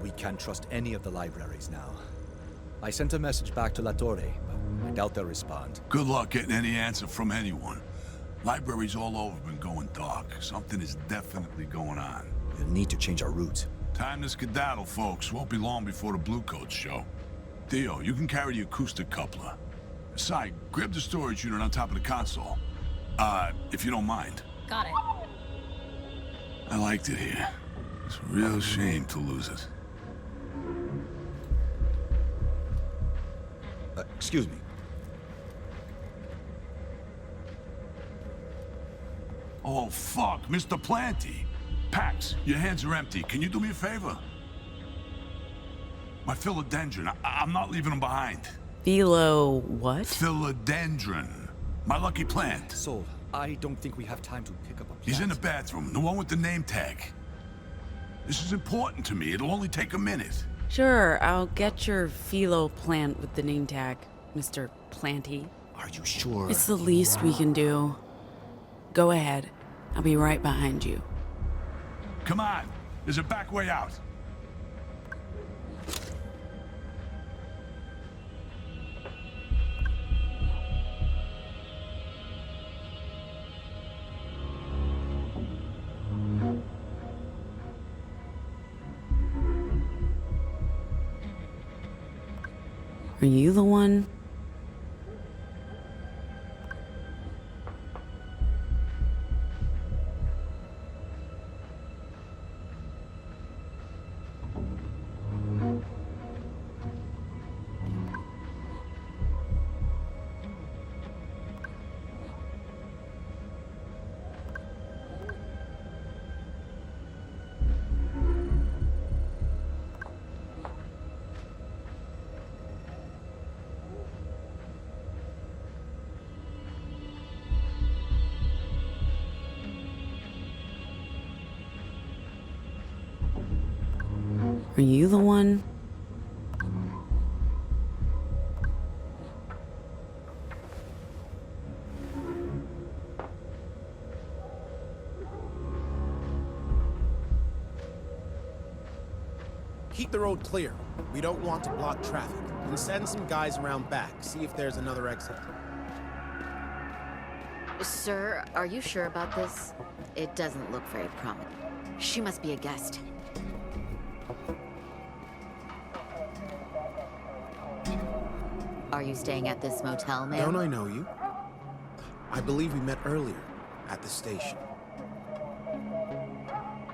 We can't trust any of the libraries now. I sent a message back to La Torre, but I doubt they'll respond. Good luck getting any answer from anyone. Libraries all over have been going dark. Something is definitely going on. We'll need to change our route. Time to skedaddle, folks. Won't be long before the Blue Coats show. Theo, you can carry the acoustic coupler. Sai, grab the storage unit on top of the console. If you don't mind. Got it. I liked it here. It's a real shame to lose it. Excuse me. Oh, fuck, Mr. Planty. Pax, your hands are empty. Can you do me a favor? My philodendron, I'm not leaving them behind. Philo what? Philodendron. My lucky plant. Sol, I don't think we have time to pick up a plant. He's in the bathroom, the one with the name tag. This is important to me. It'll only take a minute. Sure, I'll get your philo plant with the name tag, Mr. planty. Are you sure? It's the least we can do. Go ahead. I'll be right behind you. Come on, there's a back way out. Are you the one? Are you the one? Keep the road clear. We don't want to block traffic. And send some guys around back, see if there's another exit. Sir, are you sure about this? It doesn't look very promising. She must be a guest. Are you staying at this motel, ma'am? Don't I know you? I believe we met earlier, at the station.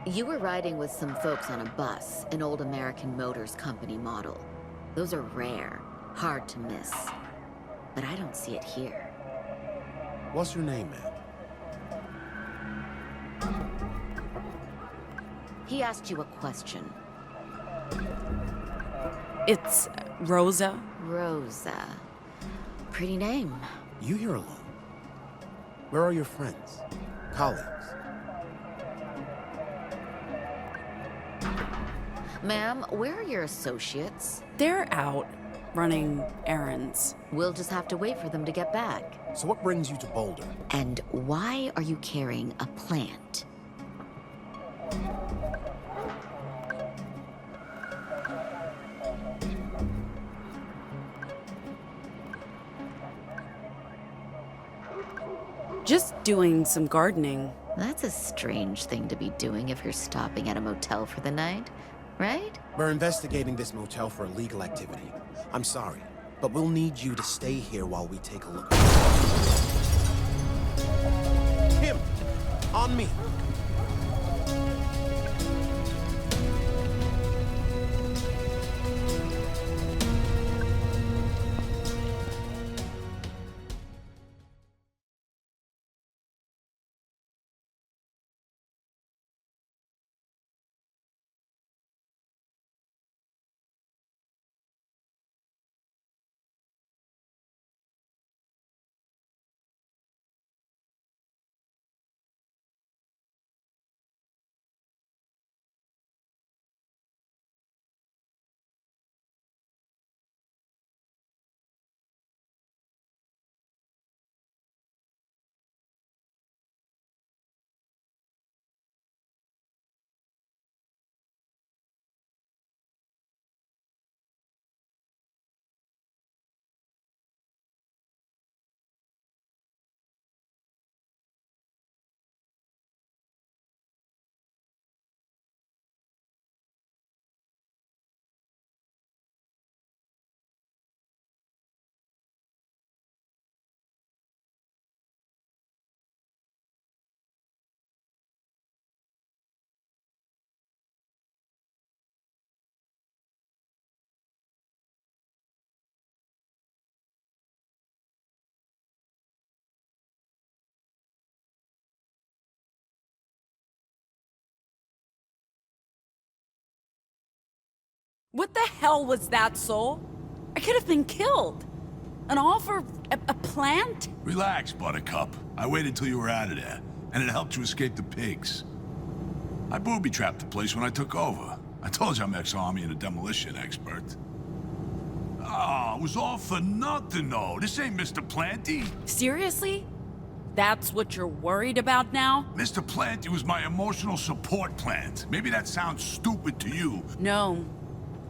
You were riding with some folks on a bus, an old American Motors Company model. Those are rare, hard to miss. But I don't see it here. What's your name, ma'am? He asked you a question. It's Rosa. Rosa. Pretty name. You here alone? Where are your friends? Colleagues? Ma'am, where are your associates? They're out running errands. We'll just have to wait for them to get back. So what brings you to Boulder? And why are you carrying a plant? Just doing some gardening. That's a strange thing to be doing if you're stopping at a motel for the night, right? We're investigating this motel for illegal activity. I'm sorry, but we'll need you to stay here while we take a look. Him! On me! What the hell was that, Soul? I could have been killed. And all for a plant? Relax, Buttercup. I waited till you were out of there, and it helped you escape the pigs. I booby-trapped the place when I took over. I told you I'm ex-army and a demolition expert. Oh, it was all for nothing, though. This ain't Mr. Planty. Seriously? That's what you're worried about now? Mr. Planty was my emotional support plant. Maybe that sounds stupid to you. No.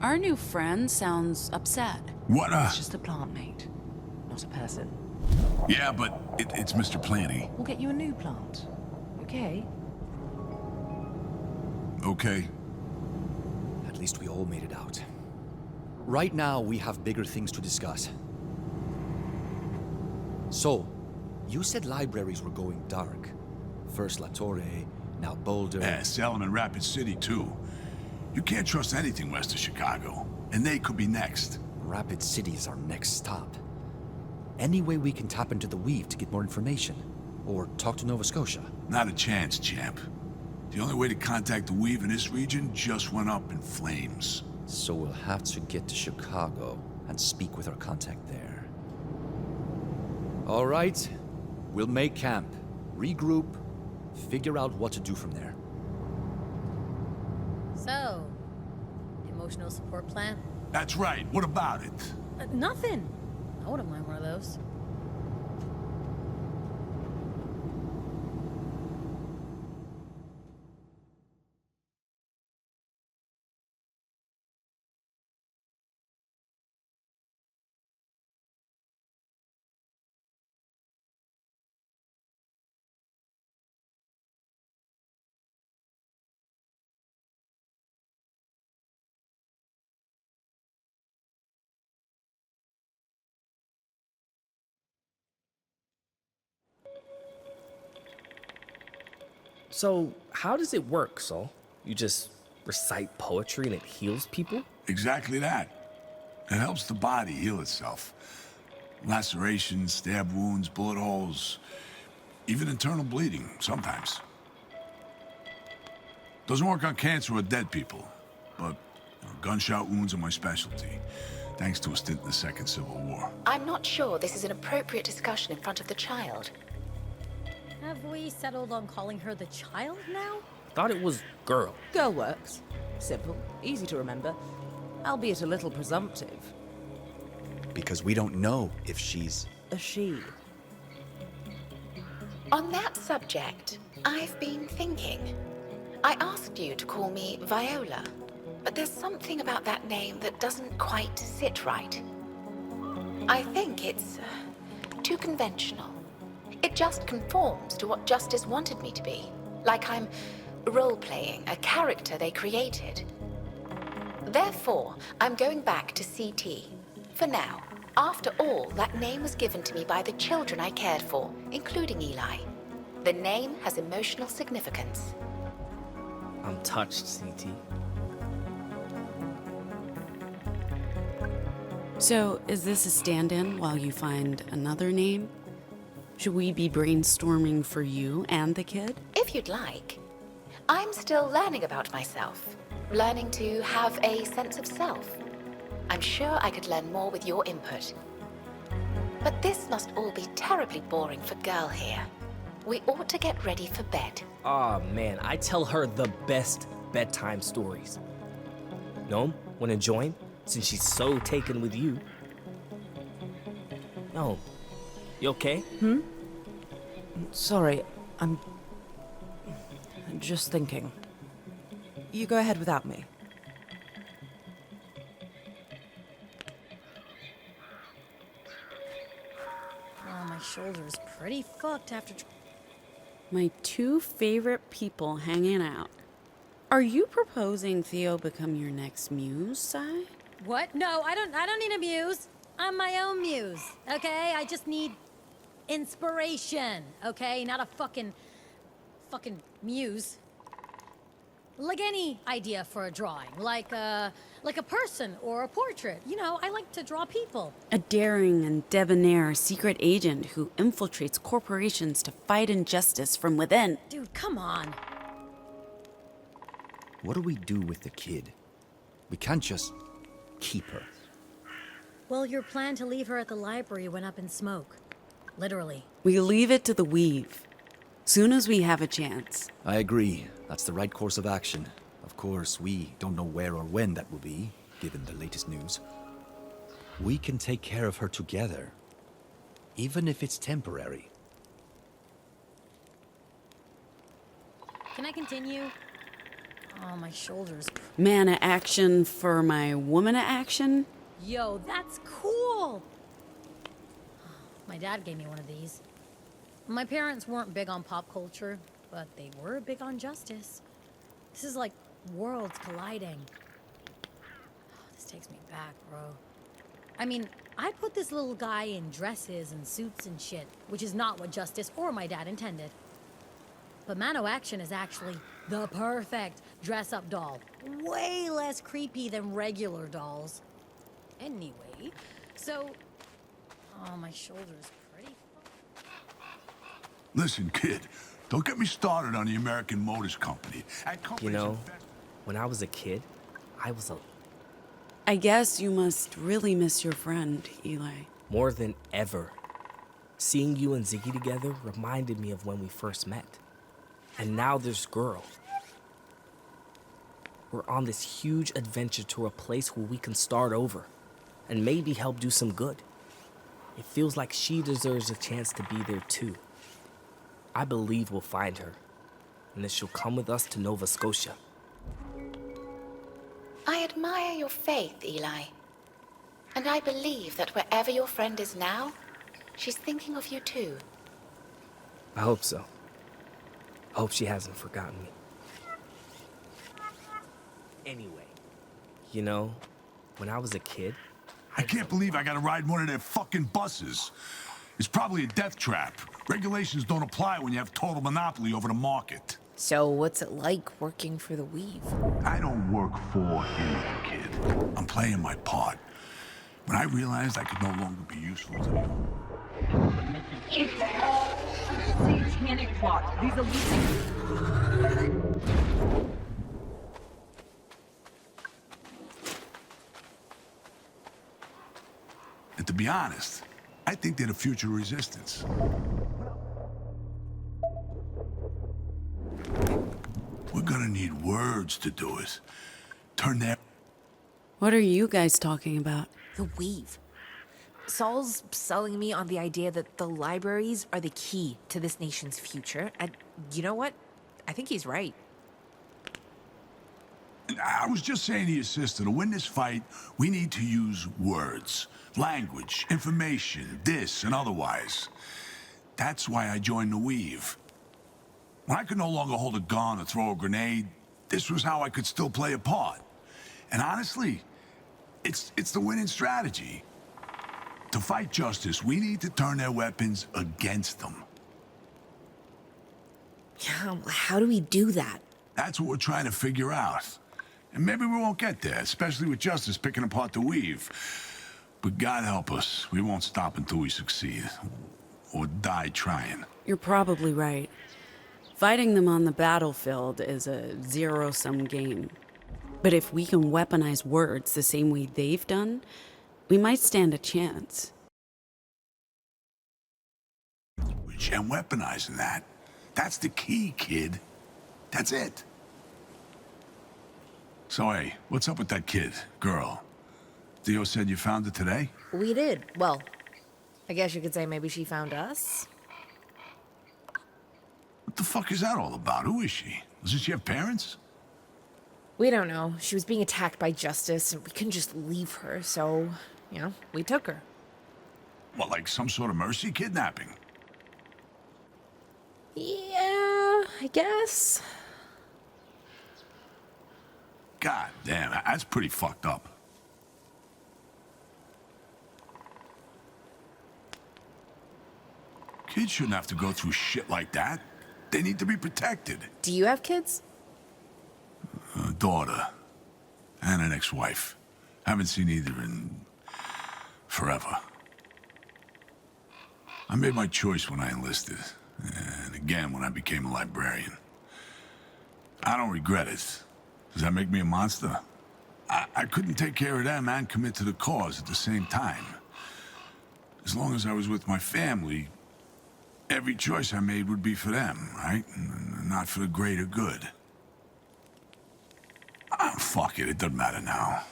Our new friend sounds upset. What It's just a plant, mate. Not a person. Yeah, but it's Mr. Planty. We'll get you a new plant. Okay? Okay. At least we all made it out. Right now, we have bigger things to discuss. So, you said libraries were going dark. First La Torre, now Boulder. Yeah, Salem and Rapid City, too. You can't trust anything west of Chicago. And they could be next. Rapid City is our next stop. Any way we can tap into the Weave to get more information? Or talk to Nova Scotia? Not a chance, champ. The only way to contact the Weave in this region just went up in flames. So we'll have to get to Chicago and speak with our contact there. All right. We'll make camp, regroup, figure out what to do from there. So, emotional support plan? That's right. What about it? Nothing. I wouldn't mind one of those. So, how does it work, Sol? You just recite poetry and it heals people? Exactly that. It helps the body heal itself. Lacerations, stab wounds, bullet holes, even internal bleeding, sometimes. Doesn't work on cancer or dead people, but gunshot wounds are my specialty, thanks to a stint in the Second Civil War. I'm not sure this is an appropriate discussion in front of the child. Have we settled on calling her the child now? Thought it was girl. Girl works. Simple, easy to remember, albeit a little presumptive. Because we don't know if she's... A she. On that subject, I've been thinking. I asked you to call me Viola, but there's something about that name that doesn't quite sit right. I think it's too conventional. It just conforms to what Justice wanted me to be. Like I'm role-playing a character they created. Therefore, I'm going back to CT. For now. After all, that name was given to me by the children I cared for, including Eli. The name has emotional significance. I'm touched, CT. So, is this a stand-in while you find another name? Should we be brainstorming for you and the kid? If you'd like. I'm still learning about myself. Learning to have a sense of self. I'm sure I could learn more with your input. But this must all be terribly boring for Girl here. We ought to get ready for bed. Aw, man, I tell her the best bedtime stories. Gnome, wanna join? Since she's so taken with you. No. You okay? Sorry, I'm just thinking. You go ahead without me. Oh, my shoulder's pretty fucked after... My two favorite people hanging out. Are you proposing Theo become your next muse, Sai? What? No, I don't need a muse. I'm my own muse, okay? I just need inspiration, okay? Not a fucking muse. Like any idea for a drawing, like a person or a portrait. You know, I like to draw people. A daring and debonair secret agent who infiltrates corporations to fight injustice from within. Dude, come on. What do we do with the kid? We can't just keep her. Well, your plan to leave her at the library went up in smoke. Literally. We leave it to the Weave. Soon as we have a chance. I agree. That's the right course of action. Of course, we don't know where or when that will be, given the latest news. We can take care of her together, even if it's temporary. Can I continue? Oh, my shoulders. Man of action for my woman of action? Yo, that's cool! My dad gave me one of these. My parents weren't big on pop culture, but they were big on justice. This is like worlds colliding. Oh, this takes me back, bro. I mean, I put this little guy in dresses and suits and shit, which is not what Justice or my dad intended. But Mano Action is actually the perfect dress-up doll. Way less creepy than regular dolls. Anyway, so... Oh, my shoulder's pretty... Listen, kid, don't get me started on the American Motors Company. You know, when I was a kid, I was a... I guess you must really miss your friend, Eli. More than ever. Seeing you and Ziggy together reminded me of when we first met. And now this girl. We're on this huge adventure to a place where we can start over and maybe help do some good. It feels like she deserves a chance to be there too. I believe we'll find her, and that she'll come with us to Nova Scotia. I admire your faith, Eli. And I believe that wherever your friend is now, she's thinking of you too. I hope so. I hope she hasn't forgotten me. Anyway, you know, when I was a kid... I can't believe I gotta ride one of their fucking buses. It's probably a death trap. Regulations don't apply when you have total monopoly over the market. So what's it like working for the Weave? I don't work for anyone, kid. I'm playing my part. When I realized I could no longer be useful to you. It's all a satanic plot. These elites... And to be honest, I think they're the future resistance. We're gonna need words to do it. Turn their... What are you guys talking about? The Weave. Saul's selling me on the idea that the libraries are the key to this nation's future, and you know what? I think he's right. I was just saying to your sister, to win this fight, we need to use words, language, information, this and otherwise. That's why I joined the Weave. When I could no longer hold a gun or throw a grenade, this was how I could still play a part. And honestly, it's the winning strategy. To fight justice, we need to turn their weapons against them. Yeah, how do we do that? That's what we're trying to figure out. And maybe we won't get there, especially with justice picking apart the Weave. But God help us, we won't stop until we succeed. Or die trying. You're probably right. Fighting them on the battlefield is a zero-sum game. But if we can weaponize words the same way they've done, we might stand a chance. And weaponizing that, that's the key, kid. That's it. So, hey, what's up with that kid, girl? Theo said you found her today? We did. Well, I guess you could say maybe she found us. What the fuck is that all about? Who is she? Doesn't she have parents? We don't know. She was being attacked by Justice, and we couldn't just leave her, so, you know, we took her. What, like some sort of mercy kidnapping? Yeah, I guess. God damn, that's pretty fucked up. Kids shouldn't have to go through shit like that. They need to be protected. Do you have kids? A daughter. And an ex-wife. Haven't seen either in... forever. I made my choice when I enlisted. And again when I became a librarian. I don't regret it. Does that make me a monster? I couldn't take care of them and commit to the cause at the same time. As long as I was with my family, every choice I made would be for them, right? And not for the greater good. Fuck it, it doesn't matter now.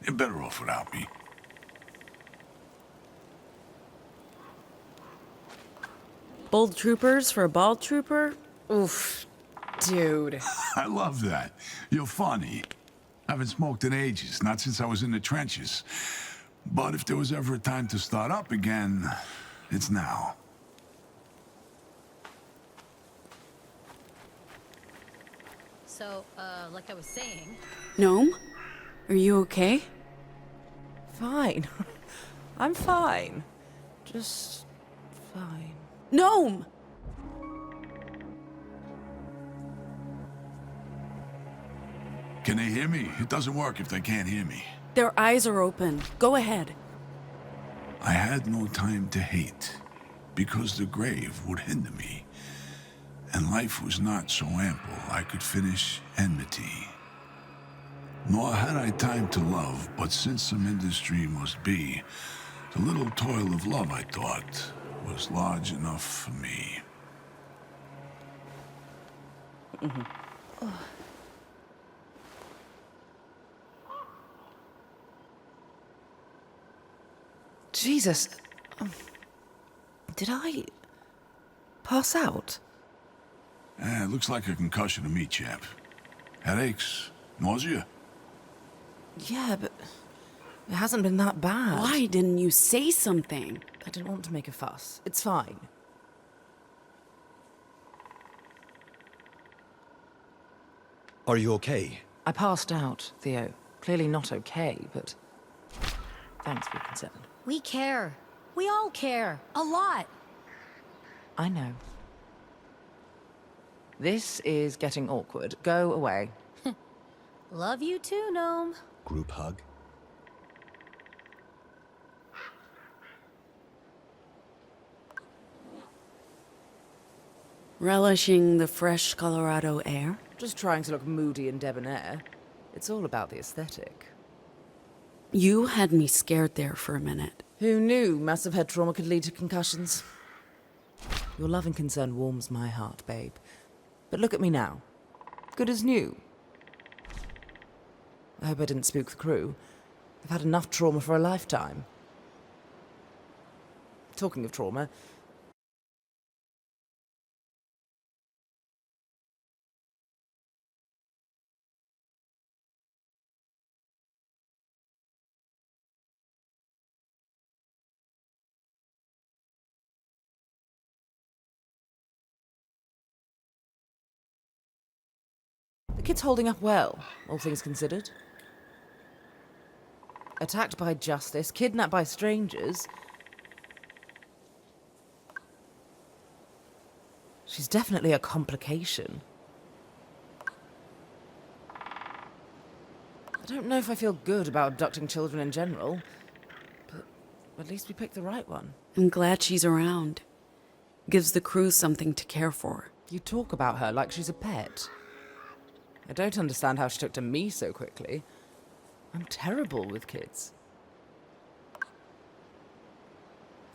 You're better off without me. Bold troopers for a bald trooper? Oof, dude. I love that. You're funny. Haven't smoked in ages, not since I was in the trenches. But if there was ever a time to start up again, it's now. So, like I was saying... Gnome? Are you okay? Fine. I'm fine. Just fine. Gnome! Can they hear me? It doesn't work if they can't hear me. Their eyes are open. Go ahead. I had no time to hate, because the grave would hinder me, and life was not so ample I could finish enmity. Nor had I time to love, but since some industry must be, the little toil of love, I thought, was large enough for me. Jesus. Did I pass out? It looks like a concussion to me, chap. Headaches? Nausea? Yeah, but it hasn't been that bad. Why didn't you say something? I didn't want to make a fuss. It's fine. Are you okay? I passed out, Theo. Clearly not okay, but thanks for your concern. We care. We all care. A lot. I know. This is getting awkward. Go away. Love you too, Gnome. Group hug? Relishing the fresh Colorado air? Just trying to look moody and debonair. It's all about the aesthetic. You had me scared there for a minute. Who knew massive head trauma could lead to concussions? Your loving concern warms my heart, babe. But look at me now. Good as new. I hope I didn't spook the crew. They've had enough trauma for a lifetime. Talking of trauma... The kid's holding up well, all things considered. Attacked by justice, kidnapped by strangers. She's definitely a complication. I don't know if I feel good about abducting children in general, but at least we picked the right one. I'm glad she's around. Gives the crew something to care for. You talk about her like she's a pet. I don't understand how she took to me so quickly. I'm terrible with kids.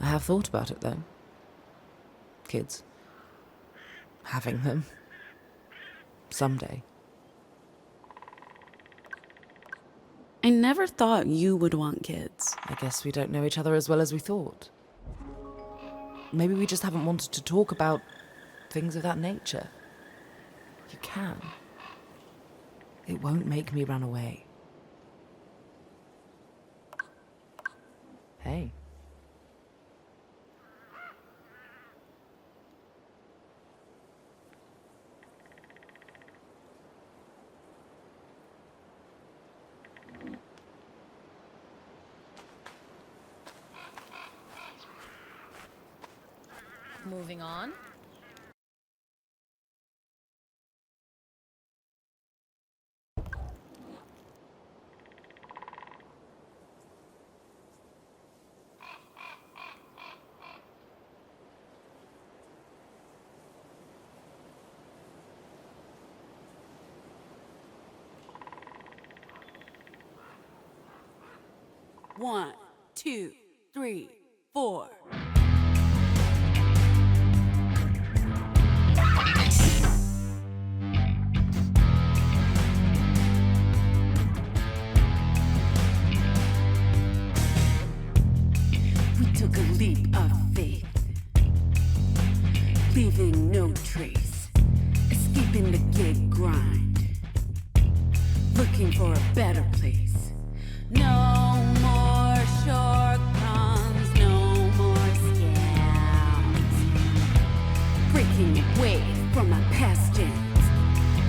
I have thought about it, though. Kids. Having them. Someday. I never thought you would want kids. I guess we don't know each other as well as we thought. Maybe we just haven't wanted to talk about things of that nature. You can. It won't make me run away. Hey. Moving on. One, two, three, four. We took a leap of faith. leaving no trace, escaping the gig grind, looking for a better place. No more shortcomes, no more scams. Breaking away from my past ends,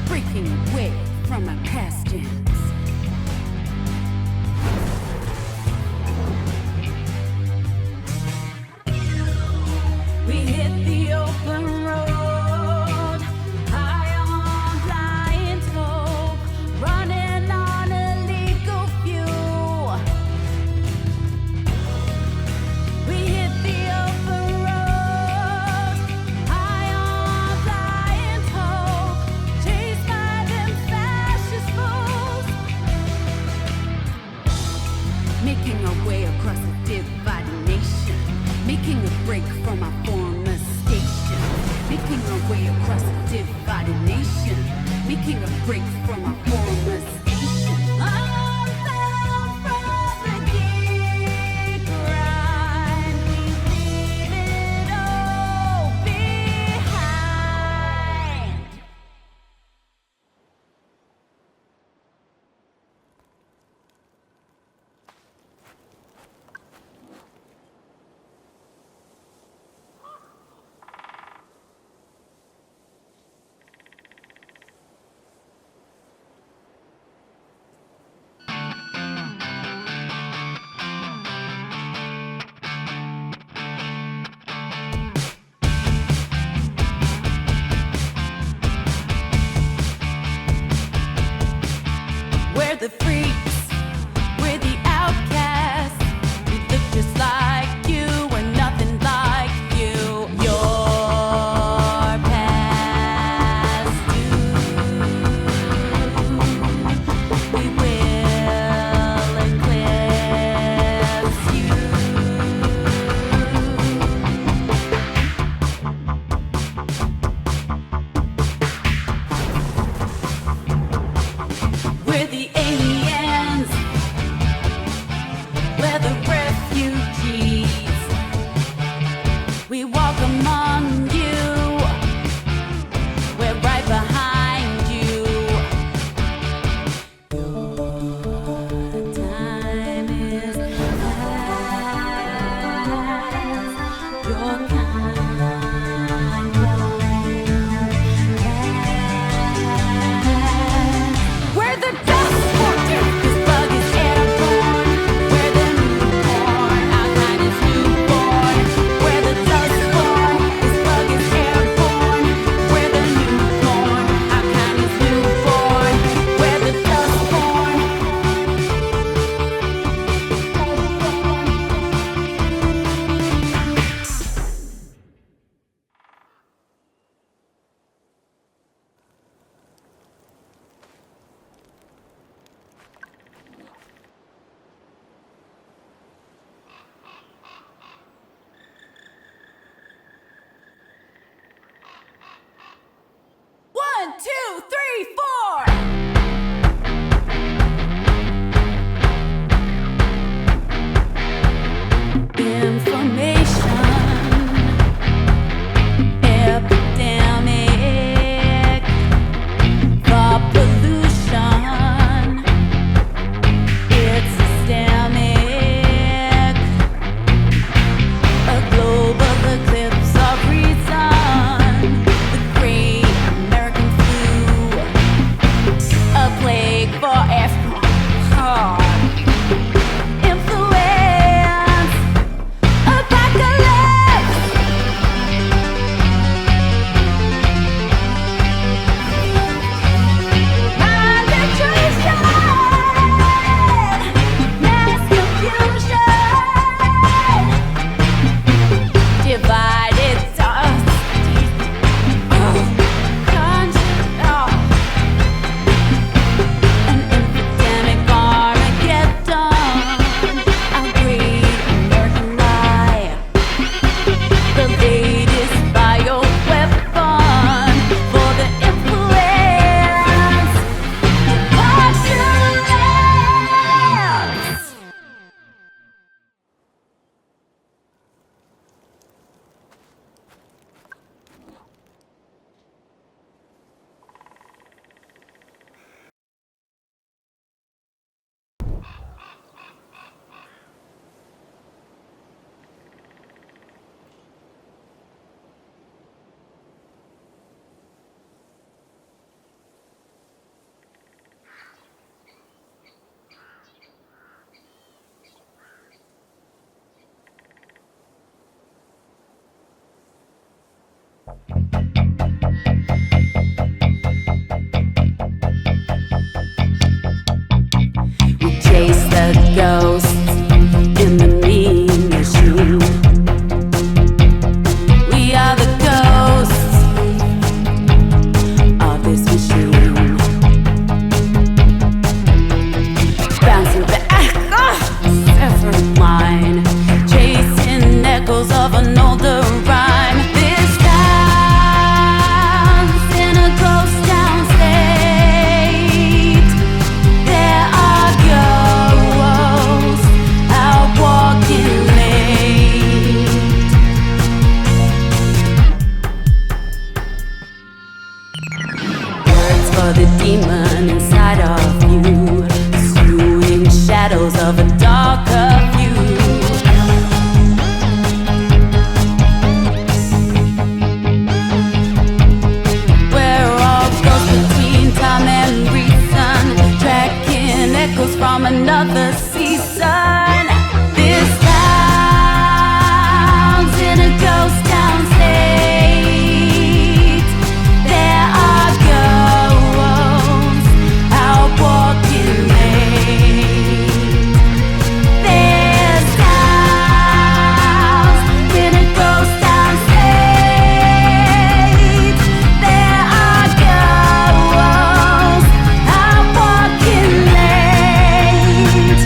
breaking away from my past ends. We hit the open road, high on flying tope, running on illegal fuel. We hit the open road, high on flying tope, chased by them fascist fools. Making our way across a divided nation, making a break from our former station, making our way across a divided nation, making a break from our former station. Unbound from the gig grind, we leave it all behind. We chase the ghosts in the mean machine. We are the ghosts of this machine. Bouncing back off severed line, chasing echoes of an older rhyme. This town's in a ghost town state. There are ghosts out walking late. Words for the demon inside of you, pursuing shadows of a darker view. We're all ghosts between time and reason, tracking echoes from another season. This town's in a ghost town state. There are ghosts out walking late. This town's in a ghost town state. There are ghosts out walking late.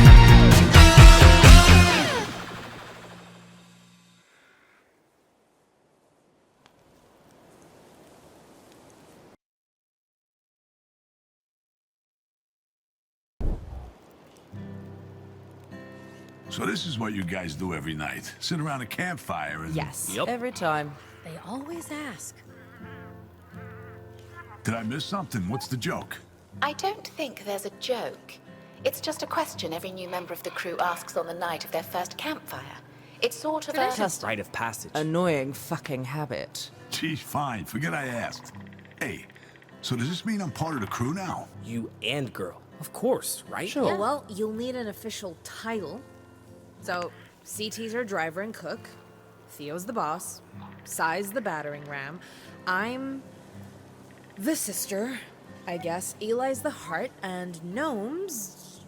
So this is what you guys do every night. Sit around a campfire and... Yes, every time. They always ask. Did I miss something? What's the joke? I don't think there's a joke. It's just a question every new member of the crew asks on the night of their first campfire. It's sort of a... Rite of passage. Annoying fucking habit. Gee, fine. Forget I asked. Hey, so does this mean I'm part of the crew now? You and girl. Of course, right? Sure. Yeah, well, you'll need an official title. So, CT's our driver and cook. Theo's the boss. Sai's the battering ram. I'm the sister, I guess. Eli's the heart, and Gnome's...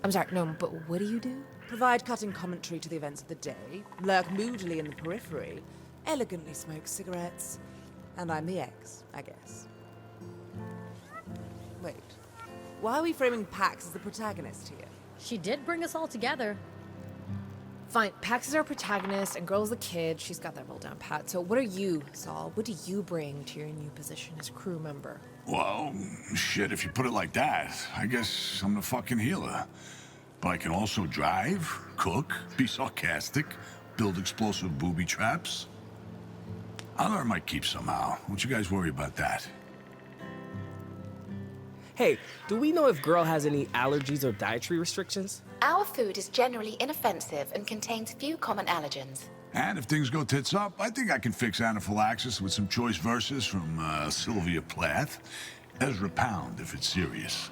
I'm sorry, Gnome, but what do you do? Provide cutting commentary to the events of the day, lurk moodily in the periphery, elegantly smoke cigarettes, and I'm the ex, I guess. Wait, why are we framing Pax as the protagonist here? She did bring us all together. Fine, Pax is our protagonist, and Girl's the kid. She's got that role down pat. So what are you, Saul? What do you bring to your new position as crew member? Well, shit, if you put it like that, I guess I'm the fucking healer. But I can also drive, cook, be sarcastic, build explosive booby traps. I'll earn my keep somehow. Don't you guys worry about that. Hey, do we know if girl has any allergies or dietary restrictions? Our food is generally inoffensive and contains few common allergens. And if things go tits up, I think I can fix anaphylaxis with some choice verses from Sylvia Plath. Ezra Pound, if it's serious.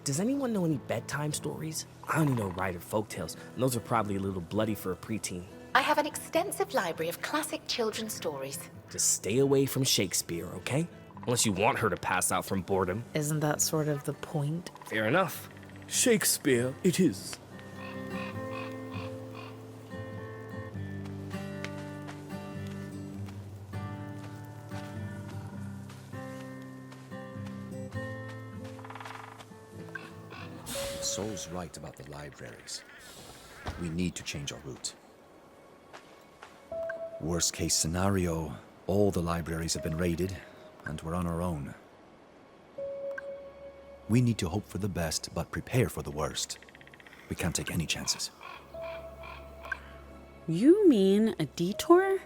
Does anyone know any bedtime stories? I only know Rider folktales, and those are probably a little bloody for a preteen. I have an extensive library of classic children's stories. Just stay away from Shakespeare, okay? Unless you want her to pass out from boredom. Isn't that sort of the point? Fair enough. Shakespeare it is. Sol's right about the libraries. We need to change our route. Worst case scenario, all the libraries have been raided, and we're on our own. We need to hope for the best, but prepare for the worst. We can't take any chances. You mean a detour?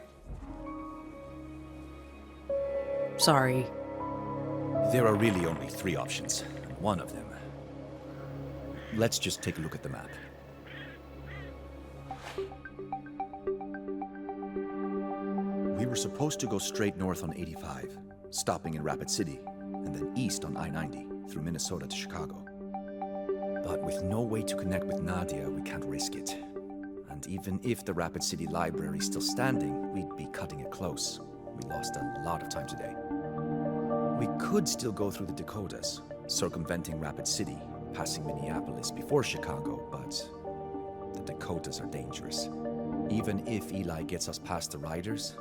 Sorry. There are really only 3 options, and one of them. Let's just take a look at the map. We were supposed to go straight north on 85, stopping in Rapid City, and then east on I-90 through Minnesota to Chicago. But with no way to connect with Nadia, we can't risk it. And even if the Rapid City Library is still standing, we'd be cutting it close. We lost a lot of time today. We could still go through the Dakotas, circumventing Rapid City, passing Minneapolis before Chicago, but the Dakotas are dangerous. Even if Eli gets us past the Riders,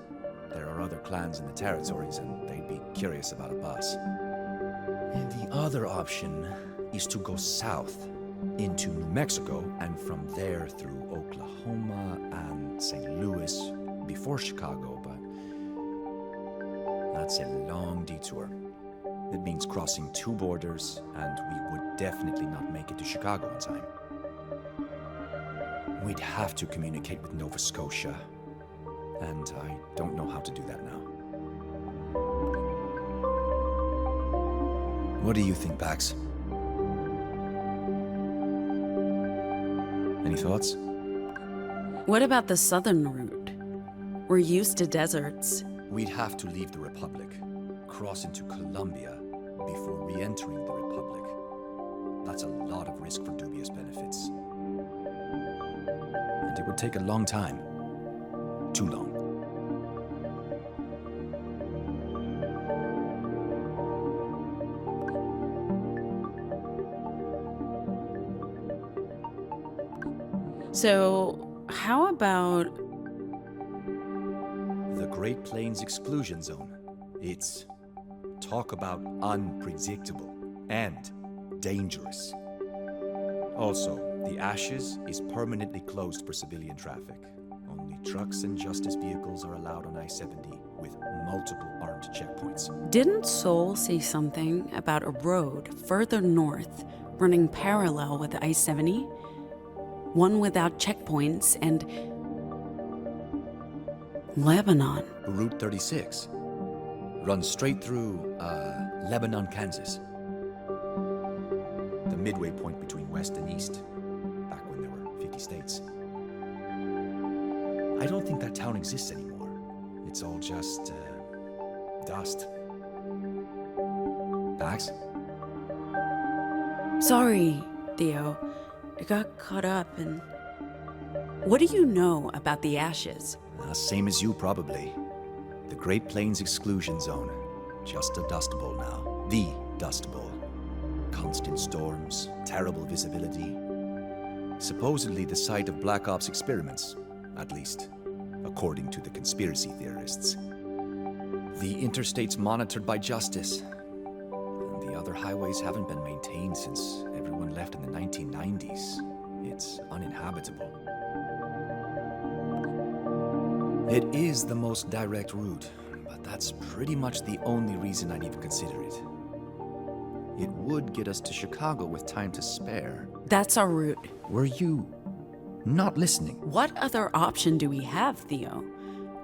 there are other clans in the territories and they'd be curious about a bus. And the other option is to go south into New Mexico and from there through Oklahoma and St. Louis before Chicago, but that's a long detour. It means crossing 2 borders, and we would definitely not make it to Chicago in time. We'd have to communicate with Nova Scotia, and I don't know how to do that now. What do you think, Pax? Any thoughts? What about the southern route? We're used to deserts. We'd have to leave the Republic, cross into Colombia before re-entering the Republic. That's a lot of risk for dubious benefits. And it would take a long time. Too long. So, how about... The Great Plains Exclusion Zone. It's... talk about unpredictable and dangerous. Also, the Ashes is permanently closed for civilian traffic. Only trucks and justice vehicles are allowed on I-70 with multiple armed checkpoints. Didn't Soul say something about a road further north running parallel with I-70? One without checkpoints and... Lebanon. Route 36. Runs straight through, Lebanon, Kansas. The midway point between West and East, back when there were 50 states. I don't think that town exists anymore. It's all just, dust. Pax? Sorry, Theo. I got caught up in... What do you know about the Ashes? Same as you, probably. The Great Plains Exclusion Zone. Just a dust bowl now. The Dust Bowl. Constant storms, terrible visibility. Supposedly the site of Black Ops experiments, at least, according to the conspiracy theorists. The interstate's monitored by Justice, and the other highways haven't been maintained since everyone left in the 1990s. It's uninhabitable. It is the most direct route, but that's pretty much the only reason I'd even consider it. It would get us to Chicago with time to spare. That's our route. Were you not listening? What other option do we have, Theo?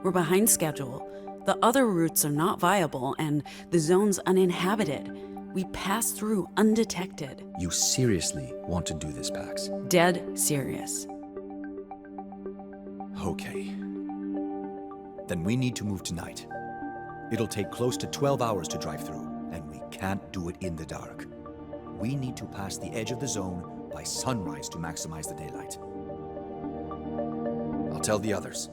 We're behind schedule. The other routes are not viable, and the zone's uninhabited. We pass through undetected. You seriously want to do this, Pax? Dead serious. Okay. Then we need to move tonight. It'll take close to 12 hours to drive through, and we can't do it in the dark. We need to pass the edge of the zone by sunrise to maximize the daylight. I'll tell the others.